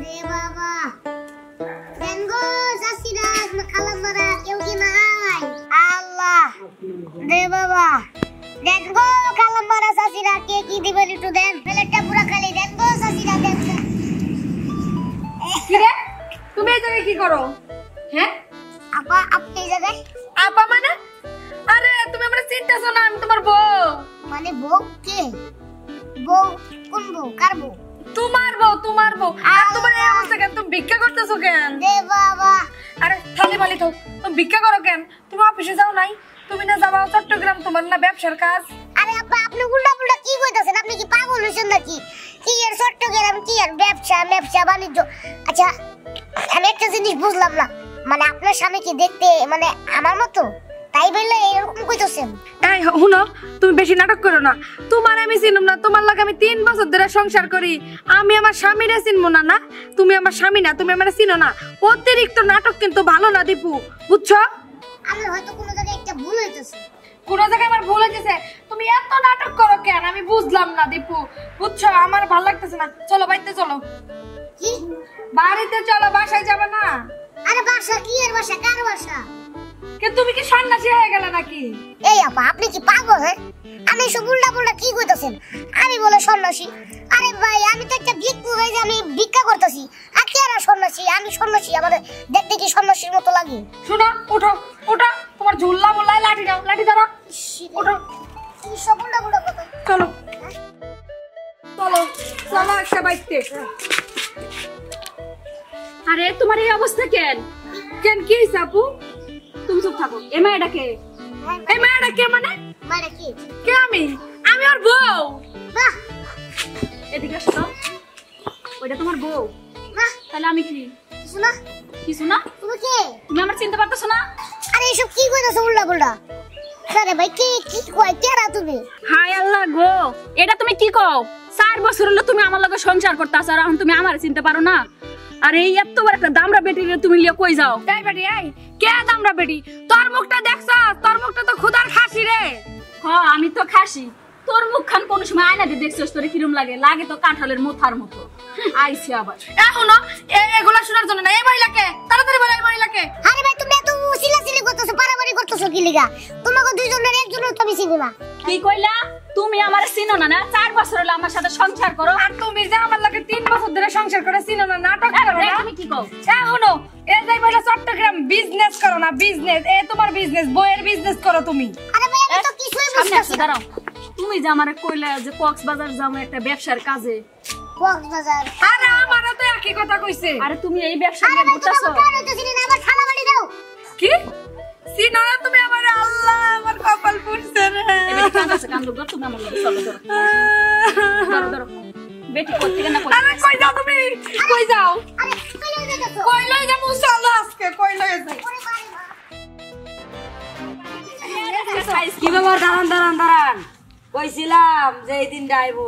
রে বাবা দেনগো সাসিরা খালাম মারা কেউ কি নাই আল্লাহ রে বাবা দেনগো খালাম মারা সাসিরা কে কি দিবেন একটু দেন প্লেটটা পুরো খালি দেনগো সাসিরা দেন কি রে তুমি এই জায়গায় কি করো হ্যাঁ আপা আপনি এই জায়গায় আপা মানে আরে তুমি আমরা চিন্তাছো না আমি তোমার বউ মানে বউ কে বউ কোন বউ কার বউ তোমার বউ আর তোমার এই অবস্থা কেন তুমি ভিক্ষা করতেছো কেন রে বাবা আরে থালি মালি তো তুমি ভিক্ষা করো কেন তুমি অফিসে যাও নাই তুমি না যাও চট্টগ্রাম তোমার না ব্যবসার কাজ আরে আপা আপনি উল্টা কি কইতাছেন আপনি কি পাগল হইছেন নাকি কি এর চট্টগ্রাম কি এর ব্যবসা বাণিজ্য আচ্ছা আমি একটা জিনিস বুঝলাম না মানে আপনার স্বামী কি দেখতে মানে আমার মতো তাই বললে এরকম কইতাছেন এই শুনো তুমি বেশি নাটক করো না তোমার আমি চিনুম না তোমার লাগে আমি 3 বছর ধরে সংসার করি আমি আমার স্বামীরে চিনবো না না তুমি আমার স্বামী না তুমি আমারে চিনো না অতিরিক্ত নাটক কিন্তু ভালো না দীপু বুঝছো আমার হয়তো কোনো জায়গায় একটা ভুল হইতাছে কোন জায়গায় আমার ভুল হয়েছে তুমি এত নাটক করো কেন আমি বুঝলাম না দীপু বুঝছো আমার ভালো লাগতেছে না চলো বাড়িতে চলো কি বাড়িতে চলো বাসায় যাবে না আরে বাসা কি এর বাসা কার বাসা কে তুমি কি সন্ন্যাসী হয়ে গেলে নাকি এই আপা আপনি কি পাগল হ্যাঁ আমি সব উল্টা কি কইতাছেন আমি বলে সন্ন্যাসী আরে ভাই আমি তো একটা ভিক্ষু ভাই যে আমি ভিক্ষা করতেছি আর কে আর সন্ন্যাসী আমি সন্ন্যাসী আমাদের দেখতে কি সন্ন্যাসীর মতো লাগে শোনো উঠো উঠো তোমার ঝুল্লা মোল্লায় লাঠি দাও লাঠি ধরো উঠো কি সব উল্টা কথা চলো চলো চলো একটা বাইতে আরে তোমার এই অবস্থা কেন কেন কি হইছে আপু তুমি চুপ থাকো এ মায়েরা কে এই মেয়েটা কে মানে মানে কি কে আমি ওর বউ বাহ এদিকে আসো তো। ওইটা তোমার বউ বাহ তাহলে আমি কি শোনা কিছু না তুমি কে তুমি আমার চিনতে পারতেছো না আরে এসব কি কইতাছ উল্টা আরে ভাই কি কয় কেরা তুমি হায় আল্লাহ গো এটা তুমি কি কও 4 বছর হলো তুমি আমার লগে সংসার করতেছ আর এখন তুমি আমারে চিনতে পারো না আরে এই এত বড় একটা দামড়া বেটি রে তুমি লিয়ে কই যাও এই বেটি এই কে দামরা বেটি তোর মুখটা দেখছস তোর মুখটা তো খুদার খাসি রে হ্যাঁ আমি তো খাসি তোর মুখখান কোন সময় আয়না দিয়ে দেখছস তোরে কিরম লাগে লাগে তো কাঁঠালের মোথার মতো আইছি আবার এখনো এগুলা শোনার জন্য না এই মহিলাকে তাড়াতাড়ি বলে এই মহিলাকে আরে ভাই তুমি এত সিলাসিলি করতেছো পারাপারি করতেছো কি লিগা তোমাকে দুইজনের একজনের তো আমি চিনি না কি কইলা তুমি আমারে চিনো না না 4 বছর হলো আমার সাথে সংসার করো আর তুমি যে আমার লাগে 3 বছর ধরে সংসার করে চিনো না নাটক করো না তুমি কি কও এখনো এই যে বলে চট্টগ্রাম বিজনেস করো না বিজনেস এ তোমার বিজনেস বইয়ের বিজনেস করো তুমি আরে ভাই আমি তো কিছুই সামনে বুঝতাছি আসো দাঁড়াও তুমি যে আমারে কইলা যে কক্সবাজার যাবো একটা ব্যবসার কাজে কক্সবাজার আরে আমারও তো একই কথা কইছে আরে তুমি এই ব্যবসা আরে নিয়ে ভাই ঘুরতাছো তোমাকে কারো তো চিনি না আমার খালা বাড়ি দাও কি চিনো না তুমি আমার আল্লাহ আমার কপাল পুড়ছে রে এবারে কাঁদাছে কান্দো গো তুমি আমার লগে চলো ধরো ধরো ধরো বেটি করতে কেন কই আরে কই যাও তুমি কই যাও আরে কই লই যাচ্ছো কই লই যাবো চলো আজকে কই লই যাই কি ব্যাপার দাঁড়ান কইছিলাম যে এই দিনটা আইবো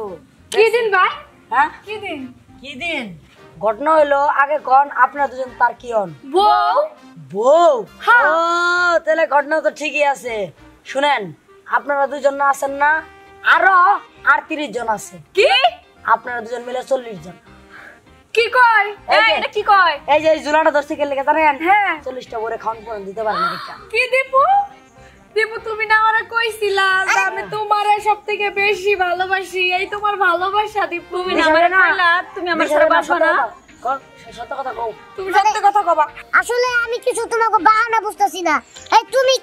কি দিন ভাই হ্যাঁ কি দিন কি দিন ঘটনা হইলো আগে কোন আপনারা দুজন তার কি হন বউ বউ ও তাহলে ঘটনা তো ঠিকই আছে শুনেন আপনারা দুজন না আছেন না আরো 38 জন আছে কি আপনারা দুজন মিলে 40 জন কি কয় এই এটা কি কয় এই যে জুলাটা ধরছে কে লেগে জানেন হ্যাঁ 40টা করে খাওয়ান পড়েন দিতে পারেন না কি দীপু দীপু তুমি না আমারে কইছিলা যে আমি তোমারে সবথেকে বেশি ভালোবাসি এই তোমার ভালোবাসা দীপু তুমি না আমারে কইলা তুমি আমার সাথে বাসো না সত্য কথা কও তুমি সত্যি কথা কবা আসলে আমি কিছু তোমাকে বাহানা বুঝতাছি না এই তুমি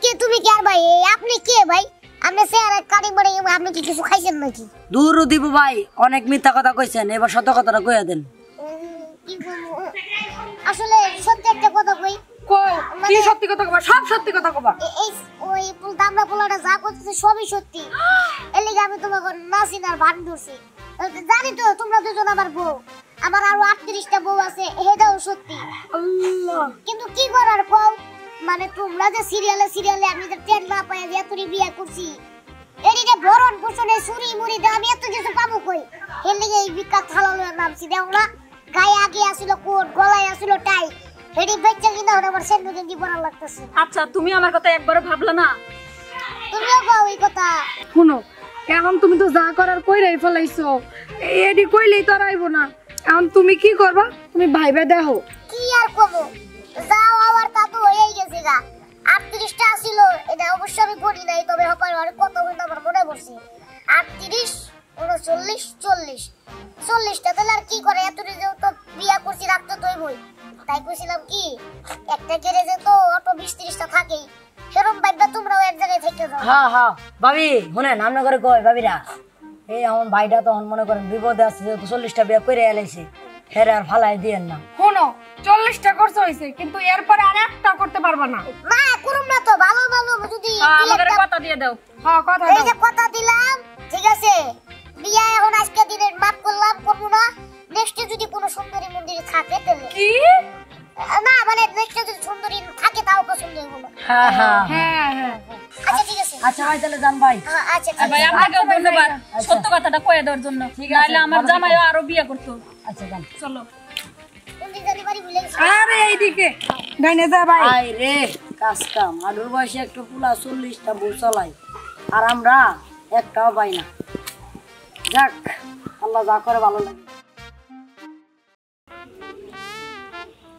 কে আর ভাই এই আপনি কে ভাই আপনি স্যার কারি বড়ে আপনি কি কিছু খাইছেন নাকি দূর দিব ভাই অনেক মিথ্যা কথা কইছেন এবার সত্য কথাটা কইয়া দেন কি বলবো আসলে সত্যি একটা কথা কই কও কি সত্যি কথা কবা সব সত্যি কথা কবা এই ওই দামড়া পোলাটা যা করতেছে সবই সত্যি এর লাগি আমি তোমাকে নাসিনার ভান ধরছি জানি তো তোমরা দুজন আমার বউ আমার আরো 38টা বউ আছে এটাও সত্যি আল্লাহ কিন্তু কি করার কও মানে তোমরা যে সিরিয়ালে আমি যে ট্রেন না পাই যে তুই বিয়ে করছি এদিকে ভরণ পোষণে চুরি মুড়ি দে আমি এত কিছু পাবো কই এর লাগি এই বিখ্যাত হালালের নামছি দেও না গায়ে আগে আসিল কোট গলায় আসিল টাই এডি বেচ্চা কিনা আমার সেন্ডু গেঞ্জি পরা লাগতেছে আচ্ছা তুমি আমার কথা একবারও ভাবলা না তুমিও কও এই কথা শুনো এখন তুমি তো যা করার কইরাই ফলাইছো এডি কইলেই তো আর আইবো না এখন তুমি কি করবা? তুমি ভাইবা দেখো। কি আর করবো, যাও আবার তা তো হয়েই গেছে গা। 38টা ছিল, এটা অবশ্য আমি পড়ি নাই, তবে আর কত কিন্তু আমার মনে পড়ছে। 38, 39, 40, 40টা তাহলে আর কি করে, এতটা তো বিয়া করছি রাখতে তোই বই। তাই কইছিলাম কি, একটা গ্যারেজে তো অটো 20-30টা থাকেই, সেরকম ভাইবা তোমরাও এক জায়গায় থেকে যাও। হ্যাঁ হ্যাঁ ভাবি শুনেন, আমরা করে কই ভাবিরা, এই আমার ভাইটা তখন মনে করেন বিপদে আছে, যেহেতু 40টা বিয়া করে এলাইছে, হেরে আর ফালাই দিয়েন না। শোনো, 40টা খরচ হয়েছে, কিন্তু এরপরে আর একটা করতে পারবা না। না করুম না তো, ভালো ভালো যদি আমাদের কথা দিয়ে দাও। হ্যাঁ কথা এই দাও। যে কথা দিলাম, ঠিক আছে, বিয়া এখন আজকে দিনে মাপ করলাম, করবো না। নেক্সটে যদি কোনো সুন্দরী মন্দিরে থাকে তাহলে কি? না মানে নেক্সটে যদি সুন্দরী থাকে তাও পছন্দ হইব না। হ্যাঁ হ্যাঁ হ্যাঁ হ্যাঁ আচ্ছা ঠিক আছে। আচ্ছা ভাই তাহলে যান ভাই। আচ্ছা ঠিক ভাই আছে। আপনাকেও ধন্যবাদ সত্য কথাটা কয়ে দেওয়ার জন্য। নাহলে আমার জামাইও আরো বিয়ে করতো। আচ্ছা যান। চলো। কোন দিন জানি বাড়ি ভুলে গেছি। আরে এইদিকে ডাইনে যা ভাই। আই রে কাজটা মাদুর বয়সে একটা পুলা 40টা বউ চালাই, আর আমরা একটাও পাই না। যাক, আল্লাহ যা করে ভালো লাগে।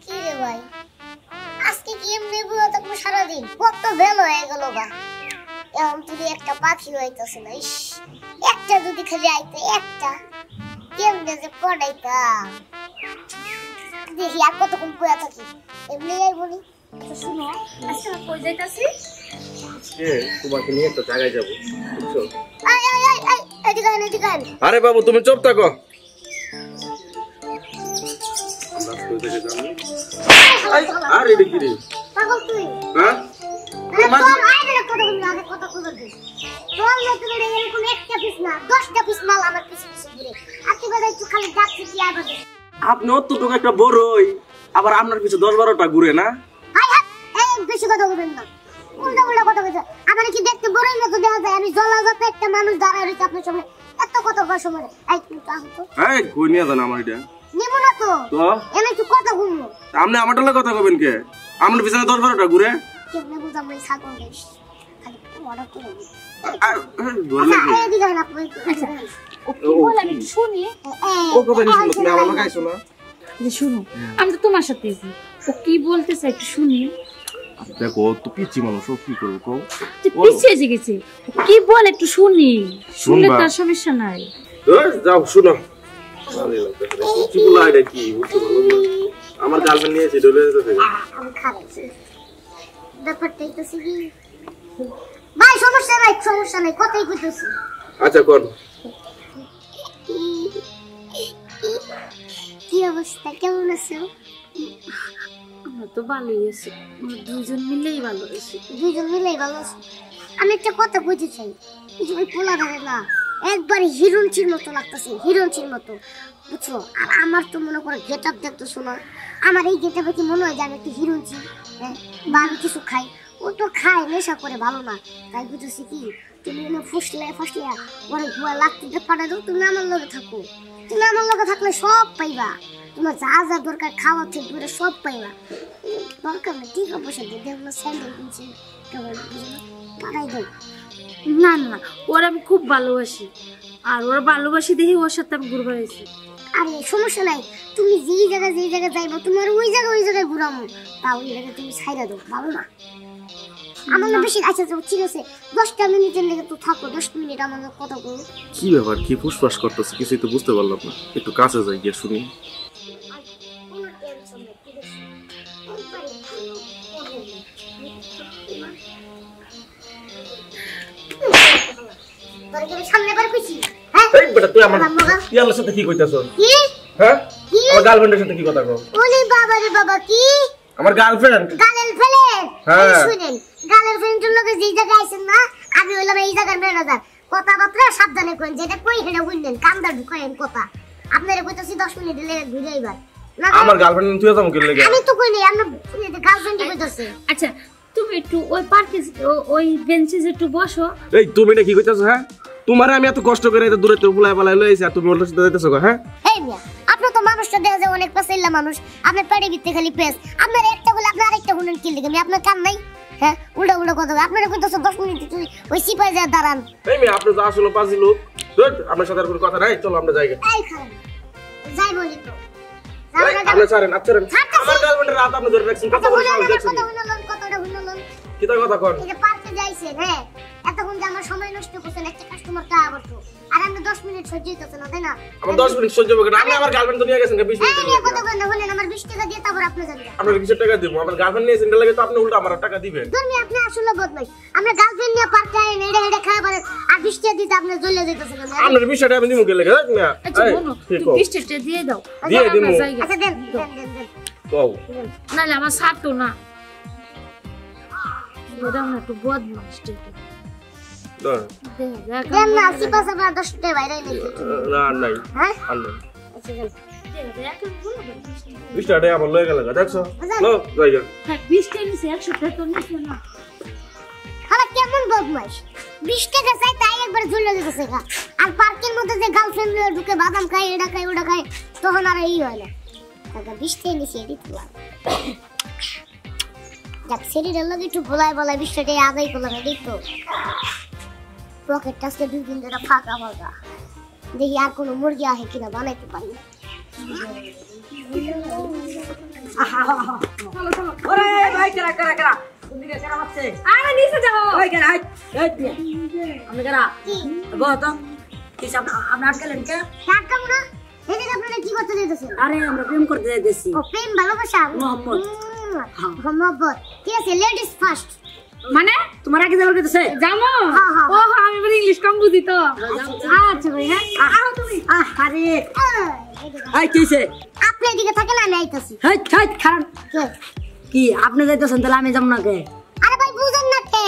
কি রে ভাই, আজকে কি এমনি বুয়া থাকবো সারাদিন? কত বেল হয়ে গেল গা, এখন যদি একটা পাখি হইতেছে না। ইস, একটা যদি খালি আইতে, একটা কেমনে যে পড়াইতাম। দেখি আর কতক্ষণ পড়া থাকি, এমনি যাই বলি। আচ্ছা শুনো, আজকে আমি কই যাইতাছি? তোমাকে নিয়ে একটা জায়গায় যাবো, বুঝছো? আই আই আই আই, এদিকে আন, এদিকে আন। আরে বাবু তুমি চুপ থাকো। আরে এটা কি রে? পাগল তুই? হ্যাঁ তোর আইনের কথা বলবি, আগে কথা কইবে দে। তোর মতো করে এরকম একটা পিস না, 10টা পিস মাল আমার পিছে পিছে ঘুরে। আর তুই বলে একটু খালি ডাকছিস কি আর বলে? আপনি অতটুকু একটা বড়ই, আবার আপনার পিছে 10-12টা ঘুরে না? হাই হাই, এই বেশি কথা বলবেন না। উল্টা উল্টা কথা বলছে। আমার কি দেখতে বড়ই মতো দেখা যায়? আমি জলাজাত একটা মানুষ দাঁড়ায় রয়েছে আপনার সামনে, এত কথা কয় সময়। এই তুই তো আহ তো। এই কই নিয়ে যান আমার এটা? নিব না তো। তো এনে একটু কথা বলবো। আপনি আমার টালে কথা কবেন কে? আপনার পিছনে 10-12টা ঘুরে? কেমনে বুঝাম এই ছাগল দেশ। খালি অর্ডার করে দিই। ধরে লাগে। এই দিকে না আপনি। শুনি ও কবে শুনো, তুমি আমার লোক আইছো না? যে শুনো, আমি তো তোমার সাথে আছি। ও কি বলতেছে একটু শুনি। দেখো তো পিচ্ছি মানুষ, ও কি করবো কও? তুই পিছিয়ে এসে গেছে, কি বল একটু শুনি। শুনলে শুনবা। তার সমস্যা নাই। যাও শুনো। কি বলা এটা কি? বুঝছো ভালো করে? আমার গার্লফ্রেন্ড নিয়েছে ডলে যেতে। আমি খাচ্ছি। ব্যাপারটা হইতেছে কি, ভাই সমস্যা নাই, সমস্যা নাই, কথাই কইতেছি। আচ্ছা কোন? কি অবস্থা, কেমন আছো? আমরা তো ভালোই আছি, আমরা দুজন মিলেই ভালো আছি। দুইজন মিলেই ভালো আছো। আমি একটা কথা কইতে চাই, এই যে ওই পোলা ধরে না, একবারে হিরোইনচির মতো লাগতেছে, হিরোইনচির মতো, বুঝছো? আর আমার তো মনে করে গেট আপ দেখতেছো না, আমার এই গেট আপে কি মনে হয় যে আমি একটা হিরোইনচি? হ্যাঁ, বা আমি কিছু খাই? ও তো খায়, নেশা করে, ভালো না। তাই বুঝেছি কি, তুমি এনে ফুসলে ওরে ভুয়া লাগতে পাঠাই দাও, তুমি আমার লগে থাকো। তুমি আমার লগে থাকলে সব পাইবা, তোমার যা যা দরকার খাওয়া থেকে করে সব পাইবা। দরকার নেই ঠিক পয়সা দিয়ে দেখবো, স্যান্ডেল কিনছি, পাঠাই দাও। না না, ওর আমি খুব ভালোবাসি, আর ওর ভালোবাসি দেখি ওর সাথে আমি ঘুরবার আছি। আরে সমস্যা নাই, তুমি যেই জায়গায় যাইবো, তোমার ওই জায়গায় ঘুরামো, তা ওই জায়গায় তুমি ছাইরা দাও, ভালো না? আমার না বেশি, আচ্ছা ঠিক আছে, 10টা মিনিটের লেগে তো থাকো, 10 মিনিট আমার কথা বলো। কি ব্যাপার, কি ফুসফাস করতেছে, কিছুই তো বুঝতে পারলাম না। একটু কাছে যাই গিয়ে শুনি। তোর কি সামনে বার কইছি? হ্যাঁ এই বেটা তুই আমার ইয়ালের সাথে কি কইতাছ? কি হ্যাঁ? আমার গার্লফ্রেন্ডের সাথে কি কথা কও? ওলি বাবা রে বাবা, কি আমার গার্লফ্রেন্ড? গালের ফেলেন? হ্যাঁ। শুনেন, গালের ফ্রেন্ডের লগে যেই জায়গায় আইছেন না, আমি হইলাম এই জায়গার ম্যানেজার। কথাবার্তা সাবধানে কইন, যেটা কই হেডা কইলেন, কামদা ঢুকায়েন কথা। আপনারে কইতাছি 10 মিনিট লেগে ঘুরে আইবার না। আমার গার্লফ্রেন্ড তুই যাবো কি লাগে? আমি তো কইনি, আমরা গার্লফ্রেন্ড কইতাছে। আচ্ছা তুমি একটু ওই পার্কে ওই বেঞ্চে একটু বসো। এই তুমি এটা কি কইতাছ? হ্যাঁ, তোমারে আমি এত কষ্ট করে এত দূরে তো বুলাই পালাই লইছি, আর তুমি ওর সাথে যাইতেছো? হ্যাঁ এই মিয়া, আপনি তো মানুষটা দেখা যায় অনেক পাসাইলা মানুষ, আপনার পেটে ভিতরে খালি পেস, আপনার একটা বলে আপনার আরেকটা হুনেন কি লিখে, আপনার কাম নাই? হ্যাঁ, উল্টা উল্টা কথা। আপনারা কইতাছো 10 মিনিট তুই ওই সিপাই যা দাঁড়ান। এই মেয়ে আপনি যা আসলে পাঁচি লোক, ধুর, আপনার সাথে আর কোনো কথা নাই, চলো আমরা যাই। এই খারাপ, যাই বলি তো আপনি ছাড়েন আমার গার্লফ্রেন্ডের রাত আপনি ধরে রাখছেন কত বড় সাহস দেখছেন কতটা হুনলন কি তো কথা কোন এই যে পার্কে যাইছেন হ্যাঁ এতক্ষণ যে আমার সময় নষ্ট করছেন একটা কাস্টমার কা আবর্ত আর আমি 10 মিনিট সহ্য হইতেছে না তাই না আমার 10 মিনিট সহ্য হবে না আপনি আমার গার্লফ্রেন্ড তো নিয়ে গেছেন 20 মিনিট এই নিয়ে কত বন্ধ হলেন আমার 20 টাকা দিয়ে তারপর আপনি যাবেন আপনার কিছু টাকা দিব আমার গার্লফ্রেন্ড নিয়েছেন এর লাগে তো আপনি উল্টা আমার টাকা দিবেন ধর্মী আপনি আসলে বদলাই আমরা গার্লফ্রেন্ড নিয়ে পার্কে আইন এড়ে এড়ে খায় পারেন আর 20 টাকা দিতে আপনি জ্বলে যাইতেছেন আপনার 20 টাকা আমি দিমু কে লাগে না আচ্ছা বোনো ঠিক তুমি আছে 20 টাকা দিয়ে দাও দিয়ে দিমু আচ্ছা দেন কও নালে আমার সাথে না দাও না একটু বদমাস দেন না সিপাস আপনার 10 টাকা বাইরে নেই না নাই হ্যাঁ আল্লাহ আচ্ছা দেন 20 টাকা আমার লয়ে গেল দেখছো লো জায়গা 20 টাকা নিছে 100 টাকা তো নিছে না খালা কেমন বদমাশ 20 টাকা চাই তাই একবার ঝুলে যেতেছে গা আর পার্কের মধ্যে যে গার্লফ্রেন্ড নিয়ে ঢুকে বাদাম খায় এটা খায় ওটা খায় তখন আর এই হয় না টাকা 20 টাকা নিছে এদিক তুলা দেখ শরীরের লগে একটু বলায় 20 টাকা আদায় করলাম এদিক তো পকেটটা আজকে 2 দিন ধরে ফাঁকা ফাঁকা দেখি আর কোনো মুরগি আহে কিনা বানাইতে পারি ওরে ভাই কেরা কেরা কেরা তুমি কে কেরা মারছে আরে নিচে যাও ওই কেরা এই আমি কেরা কি বল তো কি সব আমরা আটকালেন কে টাকা মুনা এদিকে আপনারা কি করতে যাইতেছেন আরে আমরা প্রেম করতে যাইতেছি ও প্রেম ভালোবাসা মোহাম্মদ। মোহাম্মদ ঠিক আছে লেডিস ফার্স্ট মানে তোমার আগে যাবার কইতেছে জামো হ্যাঁ, হ্যাঁ। ও আমি বলি ইংলিশ কম বুঝি তো আচ্ছা ভাই হ্যাঁ আও তুমি আরে এই কিছে আপনি এদিকে থাকেন আমি আইতাছি হাই হাই খান কে? কি আপনি যাইতেছেন তাহলে আমি যাব না কে আরে ভাই বুঝেন না কে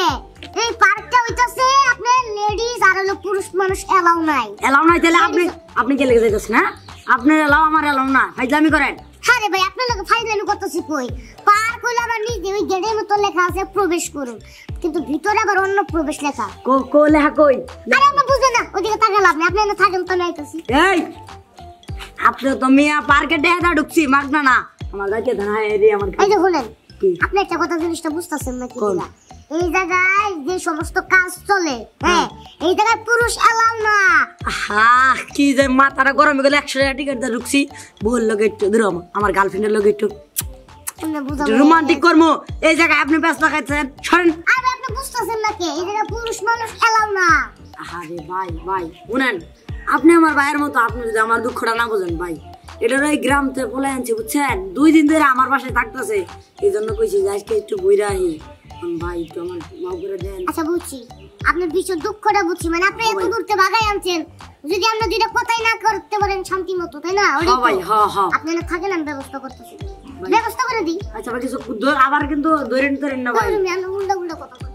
এই পার্কটা হইতাছে আপনার লেডিস আর হলো পুরুষ মানুষ এলাও নাই এলাও নাই তাহলে আপনি কে লেগে যাইতেছেন হ্যাঁ আপনার এলাও আমার এলাও না ফাইজলামি করেন আরে ভাই আপনার লোক ফাইজলামি করতেছি কই পার্ক হইলো আবার নিজে ওই গেটের মতো লেখা আছে প্রবেশ করুন কিন্তু ভিতরে আবার অন্য প্রবেশ লেখা কো লেখা কই আরে আপনি বুঝেন না ওইদিকে তাকালে আপনি এনে থাকেন তো আমি আইতাছি এই আপনি তো মিয়া পার্কে ডেদা ঢুকছি মাগনা না আমার গাইতে ধানা এরি আমার এই যে শুনেন কি আপনি একটা কথা জিনিসটা বুঝতেছেন না কি কোন? দিলা? এই জায়গায় যে সমস্ত কাজ চলে হ্যাঁ এই জায়গায় পুরুষ এলাও না হা কি যে মাথাটা গরম হয়ে গেল 100 টাকা টিকিট দিয়ে ঢুকছি বল লগে একটু দূর আমার গার্লফ্রেন্ডের লগে একটু আপনি বুঝাবো রোমান্টিক কর্ম এই জায়গায় আপনি ব্যস্ত খাইছেন সরেন আরে আপনি বুঝতেছেন না কি এই জায়গায় পুরুষ মানুষ এলাও না আরে ভাই শুনেন আপনি আমার ভাইয়ের মতো আপনি যদি আমার দুঃখটা না বোঝেন ভাই এটার ওই গ্রাম থেকে পলে আনছি বুঝছেন 2 দিন ধরে আমার বাসায় থাকতেছে এই জন্য কইছি যে আজকে একটু বইরা আহি ভাই তো আমার মাফ করে দেন আচ্ছা বুঝছি আপনার বিশ্ব দুঃখটা বুঝছি মানে আপনি এত দূর থেকে ভাগাই আনছেন যদি আমরা দুইটা কথাই না করতে পারেন শান্তি মতো তাই না ওই হ্যাঁ ভাই হ্যাঁ আপনি না থাকেন আমি ব্যবস্থা করতেছি ব্যবস্থা করে দিই আচ্ছা ভাই কিছু আবার কিন্তু ধরেন না ভাই আমি উল্টা উল্টা কথা বলি।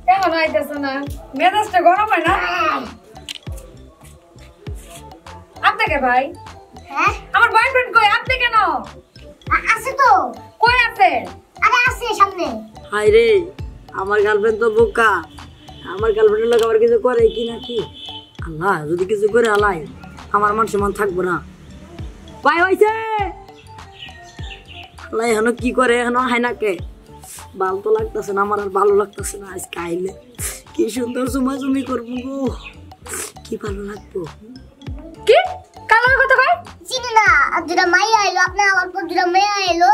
কেমন হইতেছে না মেজাজটা গরম হয় না আপনাকে ভাই হ্যাঁ আমার বয়ফ্রেন্ড কই আপনি কেন আছে তো কই আছে আরে আছে সামনে হাই রে আমার গার্লফ্রেন্ড তো বোকা আমার গার্লফ্রেন্ডের লোক আবার কিছু করে কি না কি আল্লাহ যদি কিছু করে আলাই আমার মান সম্মান থাকবো না ভাই হইছে আল্লাহ এখনো কি করে এখনো হয় না কে ভালো তো লাগতেছে না আমার আর ভালো লাগতেছে না আজকে আইলে কি সুন্দর চুমাচুমি করবো গো কি ভালো লাগবো কি কালো কথা কই চিনি না আর দুটা মাইয়া এলো আপনি আমার পর দুটা মেয়ে এলো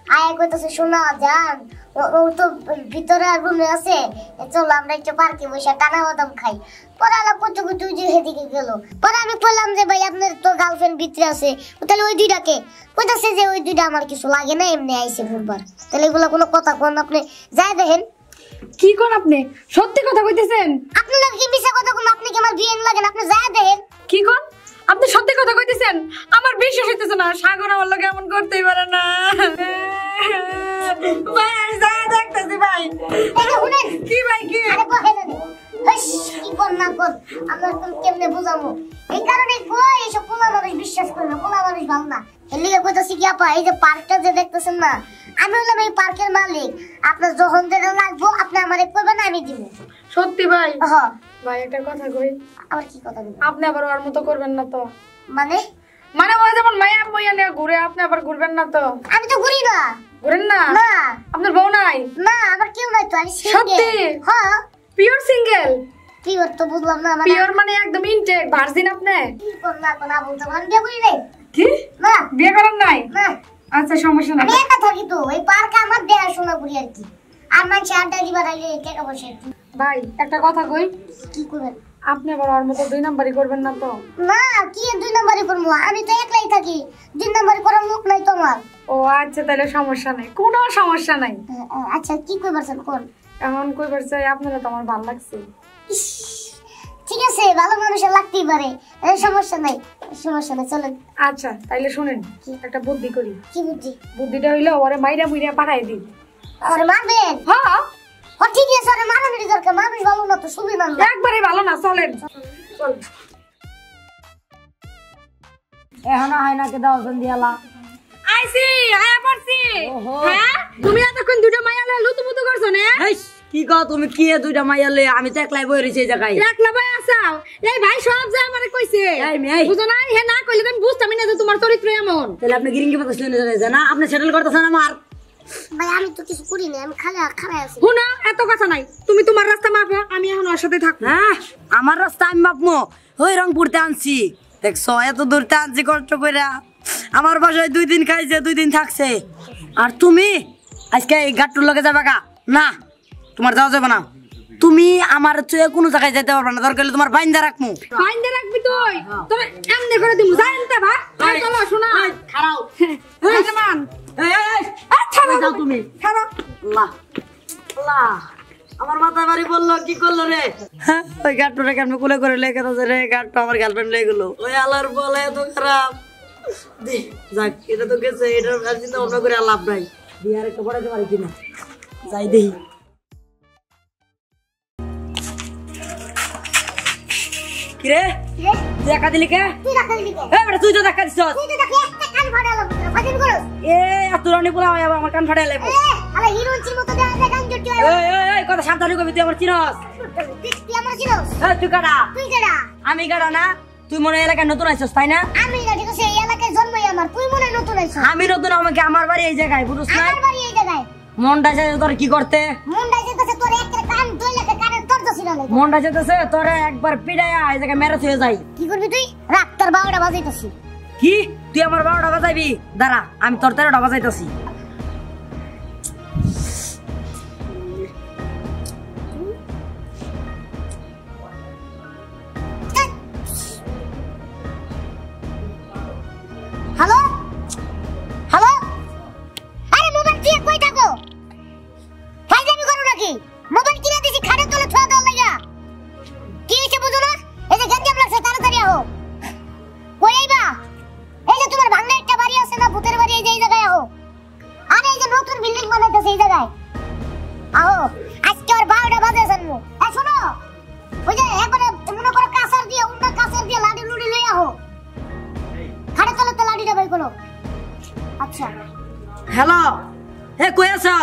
আয় কইতাছে শোনা যান ও তো ভিতরে রুমে আছে চলো আমরা একটু পার্কে বসে টানা বাদাম খাই পরে আলাপ করতে করতে ওই যে সেদিকে গেল পরে আমি বললাম যে ভাই আপনার তো গার্লফ্রেন্ড ভিতরে আছে তাহলে ওই দুইটাকে কইতাছে যে ওই দুইটা আমার কিছু লাগে না এমনি আইছে ঘুরবার তাহলে এগুলো কোনো কথা কোন আপনি যাই দেখেন কি কোন আপনি সত্যি কথা কইতেছেন আপনি লাগে কি মিছা কথা কোন আপনি কি আমার বিয়ে লাগেন আপনি যাই দেখেন কি কোন আপনি সত্যি কথা কইতেছেন আমার বিশ্বাস হইতেছে না সাগর আমার লগে এমন করতেই পারে না ভাই আমি যাই দেখতেছি ভাই এই যে শুনেন কি ভাই কি আরে বহে না হইস কি কর না কর আমরা তো কেমনে বুঝামু এই কারণে কই এসব পোলা মানুষ বিশ্বাস করে না পোলা মানুষ ভালো না এর লিগে কইতাছি কি আপা এই যে পার্কটা যে দেখতেছেন না আমি হলাম এই পার্কের মালিক আপনার যখন যেটা লাগবো আপনি আমারে কইবেন আমি দিব সত্যি ভাই হ্যাঁ ভাই একটা কথা কই আবার কি কথা বলবো আপনি আবার ওর মতো করবেন না তো মানে মানে ও যেমন মায়া বইয়া নিয়ে ঘুরে আপনি আবার ঘুরবেন না তো আমি তো ঘুরি না ঘুরেন না না আপনার বউ নাই না আমার কেউ নাই তো আমি সত্যি? সিঙ্গেল হ্যাঁ পিওর সিঙ্গেল পিওর তো বুঝলাম না মানে পিওর মানে একদম ইনটেক ভার্জিন আপনি কি করলা না বলতে পারেন বিয়ে করি নাই কি না বিয়ে করেন নাই না আচ্ছা সমস্যা নাই আমি একা থাকি তো এই পার্কে আমার দেখাশোনা করি আর কি আর মানুষ আড্ডা দিবার আগে টাকা পয়সা ভাই একটা কথা কই কি করবেন আপনি আবার ওর মতো 2 নাম্বারই করবেন না তো না কি 2 নম্বরই করবো আমি তো একলাই থাকি 2 নম্বরই করার লোক নাই তোমার ও আচ্ছা তাহলে সমস্যা নাই কোনো সমস্যা নাই আচ্ছা কি কইবারছেন কোন এমন কইবার চাই আপনারা তো আমার ভালো লাগছে ইস, ঠিক আছে ভালো মানুষের লাগতেই পারে সমস্যা নাই চলেন আচ্ছা তাইলে শুনেন একটা বুদ্ধি করি কি বুদ্ধি বুদ্ধিটা হইলো ওরে মাইরা মুইরা পাঠাই দিন আরে মারবেন হ্যাঁ ও ঠিক আছে আরে মারানোর দরকার মানুষ ভালো না তো সুবি মানুষ একবারে ভালো না চলেন চল এখন হয় না কে দাও দিয়ালা আইছি আয়া পড়ছি হ্যাঁ তুমি এতক্ষণ দুটো মাইয়ালে লুতুপুতু করছো না কি কও তুমি কি দুইটা মাইয়ালে আমি তো একলাই বই রইছি এই জায়গায় একলা ভাই আসাও এই ভাই সব যা আমারে কইছে এই মেয়ে বুঝো না হে না কইলে তুমি বুঝতাম না যে তোমার চরিত্র এমন তাহলে আপনি গিরিঙ্গি পাতা শুনে যান না আপনি সেটেল করতেছেন আমার ভাই আমি তো কিছু করি না আমি খালি আছি শুনো এত কথা নাই তুমি তোমার রাস্তা মাপো আমি এখন ওর সাথে থাকবো হ্যাঁ আমার রাস্তা আমি মাপমো ওই রংপুরতে আনছি দেখছো এত দূরতে আনছি কষ্ট কইরা আমার বাসায় 2 দিন খাইছে 2 দিন থাকছে আর তুমি আজকে এই গাট্টুর লগে যাবে কা না তোমার যাওয়া যাবে না তুমি আমার চুয়ে কোনো জায়গায় যেতে পারবে না দরকার হলে তোমার বাইন্দা রাখমু বাইন্দে রাখবি তুই তোরে এমনি করে দিমু জানতে ভাই এই চলো শোনা খারাও এই জামান এই আচ্ছা যাও তুমি খারাপ আল্লাহ আল্লাহ আমার মাথা বাড়ি বললো কি করলো রে হ্যাঁ ওই গাট্টুটা কেন কোলে করে লেগে তো রে গাট্টু আমার গার্লফ্রেন্ড লেগে গেলো ওই আলার বলে এত খারাপ যাক এটা তো গেছে এটার কাজ চিন্তা ভাবনা করে লাভ নাই দিয়ে আর একটা পড়াতে পারি কিনা যাই দেখি কিরে তুই একা দিলি কে তুই রাখা দিলি কে বেটা তুই তো দেখা দিছ তুই তো দেখি একটা কান ফাটালো ফাটিন করো এ আতুরানি পোলা হয় আমার কান ফাটাই লাগবো আরে হিরোইন মতো দেয়া যায় গান জুটি এই কথা সাবধানে কবি তুই আমার চিনস তুই আমার চিনোস তুই কাটা তুই কেডা আমি কাটা না তুই মনে এলাকায় নতুন আইছস তাই না আমি না ঠিক আছে এই এলাকায় জন্মই আমার তুই মনে নতুন আইছ আমি নতুন আমাকে আমার বাড়ি এই জায়গায় বুঝছ না আমার বাড়ি এই জায়গায় মনটা চাইছে তোর কি করতে মুন্ডা যেতেছে তোর একটা কান দুই লাখ কানের তোর তো ছিল না মনটা চাইতেছে তোরে একবার পিড়াইয়া এই জায়গায় মেরে থুয়ে যাই কি করবি তুই রাত তোর 12টা বাজাইতাছি কি তুই আমার 12টা বাজাইবি দাঁড়া আমি তোর 13টা বাজাইতাছি হ্যালো হ্যালো আরে মোবাইল দিয়ে কই থাকো ফাইজামি করো নাকি মোবাইল কিনে দিছি খাটের তলে থোয়া দাও লাগা কি হইছে বুঝো না এই যে গঞ্জাম লাগছে তাড়াতাড়ি আহো কই আইবা এই যে তোমার ভাঙা একটা বাড়ি আছে না ভূতের বাড়ি এই যে এই জায়গায় আহো আরে এই যে নতুন বিল্ডিং বানাইতেছে এই জায়গায় আহো আজকে আর 12টা বাজে জানমু এই শোনো ওই যে একবারে মনে করো কাঁসার দিয়ে উন্ডা কাঁসার দিয়ে লাডি লুডি লই আহো খাটের তলে তো লাডিটা বাই করো আচ্ছা হ্যালো হে কই আছো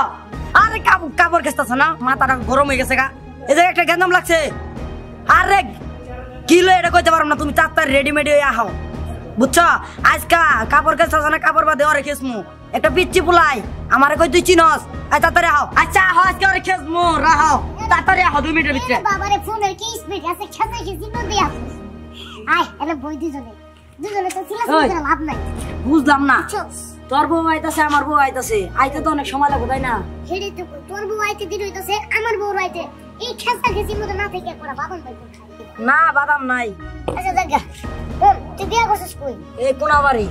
আরে কাপড় কেসতাছ না মাথাটা গরম হয়ে গেছে গা এই জায়গায় একটা গেন্দাম লাগছে আরে কিলো এটা কইতে পারো না তুমি তাড়াতাড়ি রেডিমেড হয়ে আহো বুঝছো আজকা কাপড় কেসতাছ না কাপড় বাদে ওরে খেসমু একটা পিচ্চি পুলাই আমারে কই তুই চিনস তাড়াতাড়ি আহো আচ্ছা আহো আজকে ওরে খেসমু রাহো তাড়াতাড়ি আহো 2 মিনিটের ভিতরে বাবারে ফোনের কি স্পিড আছে খেতে খেতে নো দিয়া আয় এনে বই দুজনে তো ছিল লাভ নাই বুঝলাম না চুপ তোর বউ আইতাছে আমার বউ আইতাছে আইতে তো অনেক সময় লাগবে তাই না হেডে তো তোর বউ আইতে দিন হইতাছে আমার বউ আইতে এই খেসা খেসির মধ্যে না থেকে করা বাবান ভাই কোন না বাদাম নাই আচ্ছা দেখা তুই বিয়া করছিস কই এই কোনাবাড়ি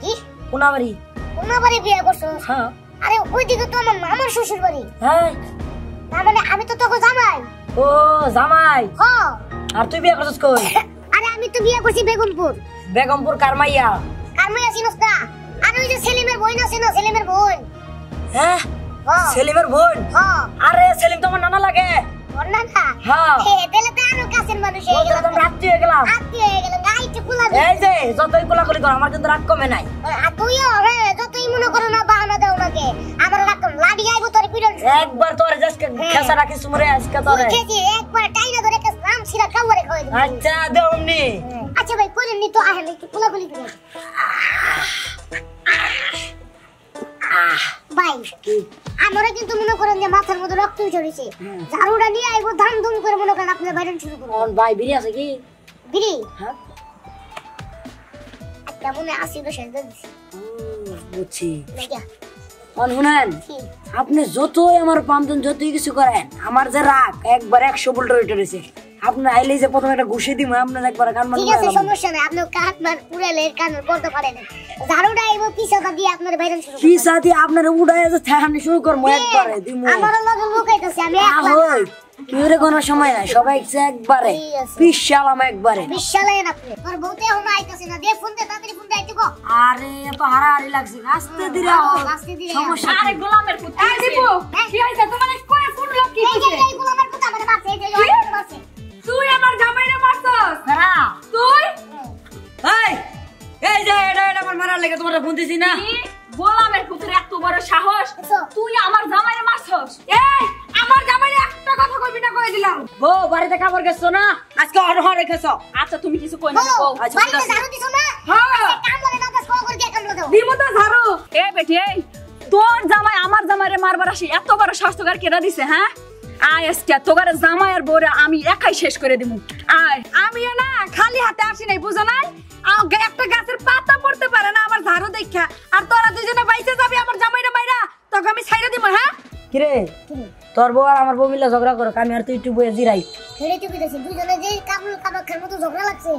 কি কোনাবাড়ি কোনাবাড়ি বিয়া করছিস হ্যাঁ আরে ওইদিকে তো আমার শ্বশুর বাড়ি হ্যাঁ তার মানে আমি তো তোকে জামাই ও জামাই হ্যাঁ আর তুই বিয়ে করছিস কই আরে আমি তো বিয়া করছি বেগুনপুর বেগমপুর কারমাইয়া আর মাইয়া চিনস না আর ওই যে সেলিমের বোন আছে না সেলিমের বোন হ্যাঁ হ্যাঁ সেলিমের বোন হ্যাঁ আরে সেলিম তো আমার নানা লাগে বন্না না হ্যাঁ তাহলে তো আরো কাছের মানুষ হয়ে গেল তো রাত্রি হয়ে গেলাম আত্মীয় হয়ে গেল গাইতে কুলা এই যে যতই কোলাকুলি কর আমার কিন্তু রাগ কমে নাই আর তুইও হ্যাঁ যতই মনে করো না বাহানা দাও নাকে আমার রাখম লাডি আইবো তোর পিড়ন একবার তোরে জাস্ট খেসা রাখিস মুরে আজকে তোরে খেতে একবার টাইনা ধরে একটা নাম ছিড়া খাওয়ারে খাওয়াই দিবি আচ্ছা দেওমনি আচ্ছা ভাই কইলেন নি তো আহেন একটু কুলাকুলি করে ভাই আমারে কিন্তু মনে করেন যে মাথার মধ্যে রক্ত ঝরেছে ঝাড়ুটা নিয়ে আইবো ধান ধুম করে মনে করেন আপনি বাইরে শুরু করুন কোন ভাই বিড়ি আছে কি বিড়ি হ্যাঁ একটা মনে আসি তো সেটা দিছি বুঝছি দেখা শুনেন আপনি যতই আমার পামতেন যতই কিছু করেন আমার যে রাগ একবার 100 ভোল্ট উঠে রয়েছে আপনি আইলে যে প্রথমে একটা ঘুষি দিব আপনার একবার কান ঠিক আছে সমস্যা নাই আপনি কাট মার পুরালে কান করতে পারেন ঝাড়ুটা আইবো পিছাটা দিয়ে আপনার বাইরে শুরু করুন পিছা দিয়ে আপনার উড়ায় যে থাহানি শুরু করব একবারে দিমু আমার লগে লুকাইতেছি আমি একলা ওই কিরে কোনো সময় নাই সবাই একবারে পিছালাম একবারে বিশালাই না তোর বউতে এখন আইতাছে না দে ফোন দে তাড়াতাড়ি ফোন দে আইতে গো আরে তো হারাহারি লাগছে আস্তে ধীরে আস্তে ধীরে সমস্যা আরে গোলামের পুত এই দীপু কি হইছে তোমার কোন ফোন লোক কি এই যে এইগুলো আমার কথা মানে বাচ্চা এই যে বাচ্চা তুই আমার জামাইরে মারছস না তুই এই যে এটা আমার মারার লাগে তোমার ফোন দিছি না গোলামের পুতের এত বড় সাহস তুই আমার জামাইরে মারছস এই আমার জামাইরে একটা কথা কইবি না কই দিলাম বউ বাড়িতে খাবার গেছো না আজকে অর্ডার রেখেছো আচ্ছা তুমি কিছু কই না বউ আচ্ছা বাড়িতে ঝাড়ু দিছো না হ্যাঁ কাম বলে না কাজ করে দিয়ে কামড় দাও দিমু তো ঝাড়ু এ বেটি এই তোর জামাই আমার জামাইরে মারবার আসি এত বড় স্বাস্থ্যকার কেডা দিছে হ্যাঁ আয় আজকে তোগারে জামাই আর বউরে আমি একাই শেষ করে দিমু আয় আমিও না খালি হাতে আসি নাই বুঝো নাই একটা গাছের পাতা পড়তে পারে না আমার ঝাড়ু দেখা আর তোরা দুজনে বাইসে যাবি আমার জামাইরা মাইরা তোকে আমি ছাইরা দিব হ্যাঁ কিরে তোর বউ আর আমার বউ মিলে ঝগড়া করো আমি আর তুই একটু বয়ে জিরাই হেরে তো বিদেশি দুজনে যে কাবুল কাবাকের মতো ঝগড়া লাগছে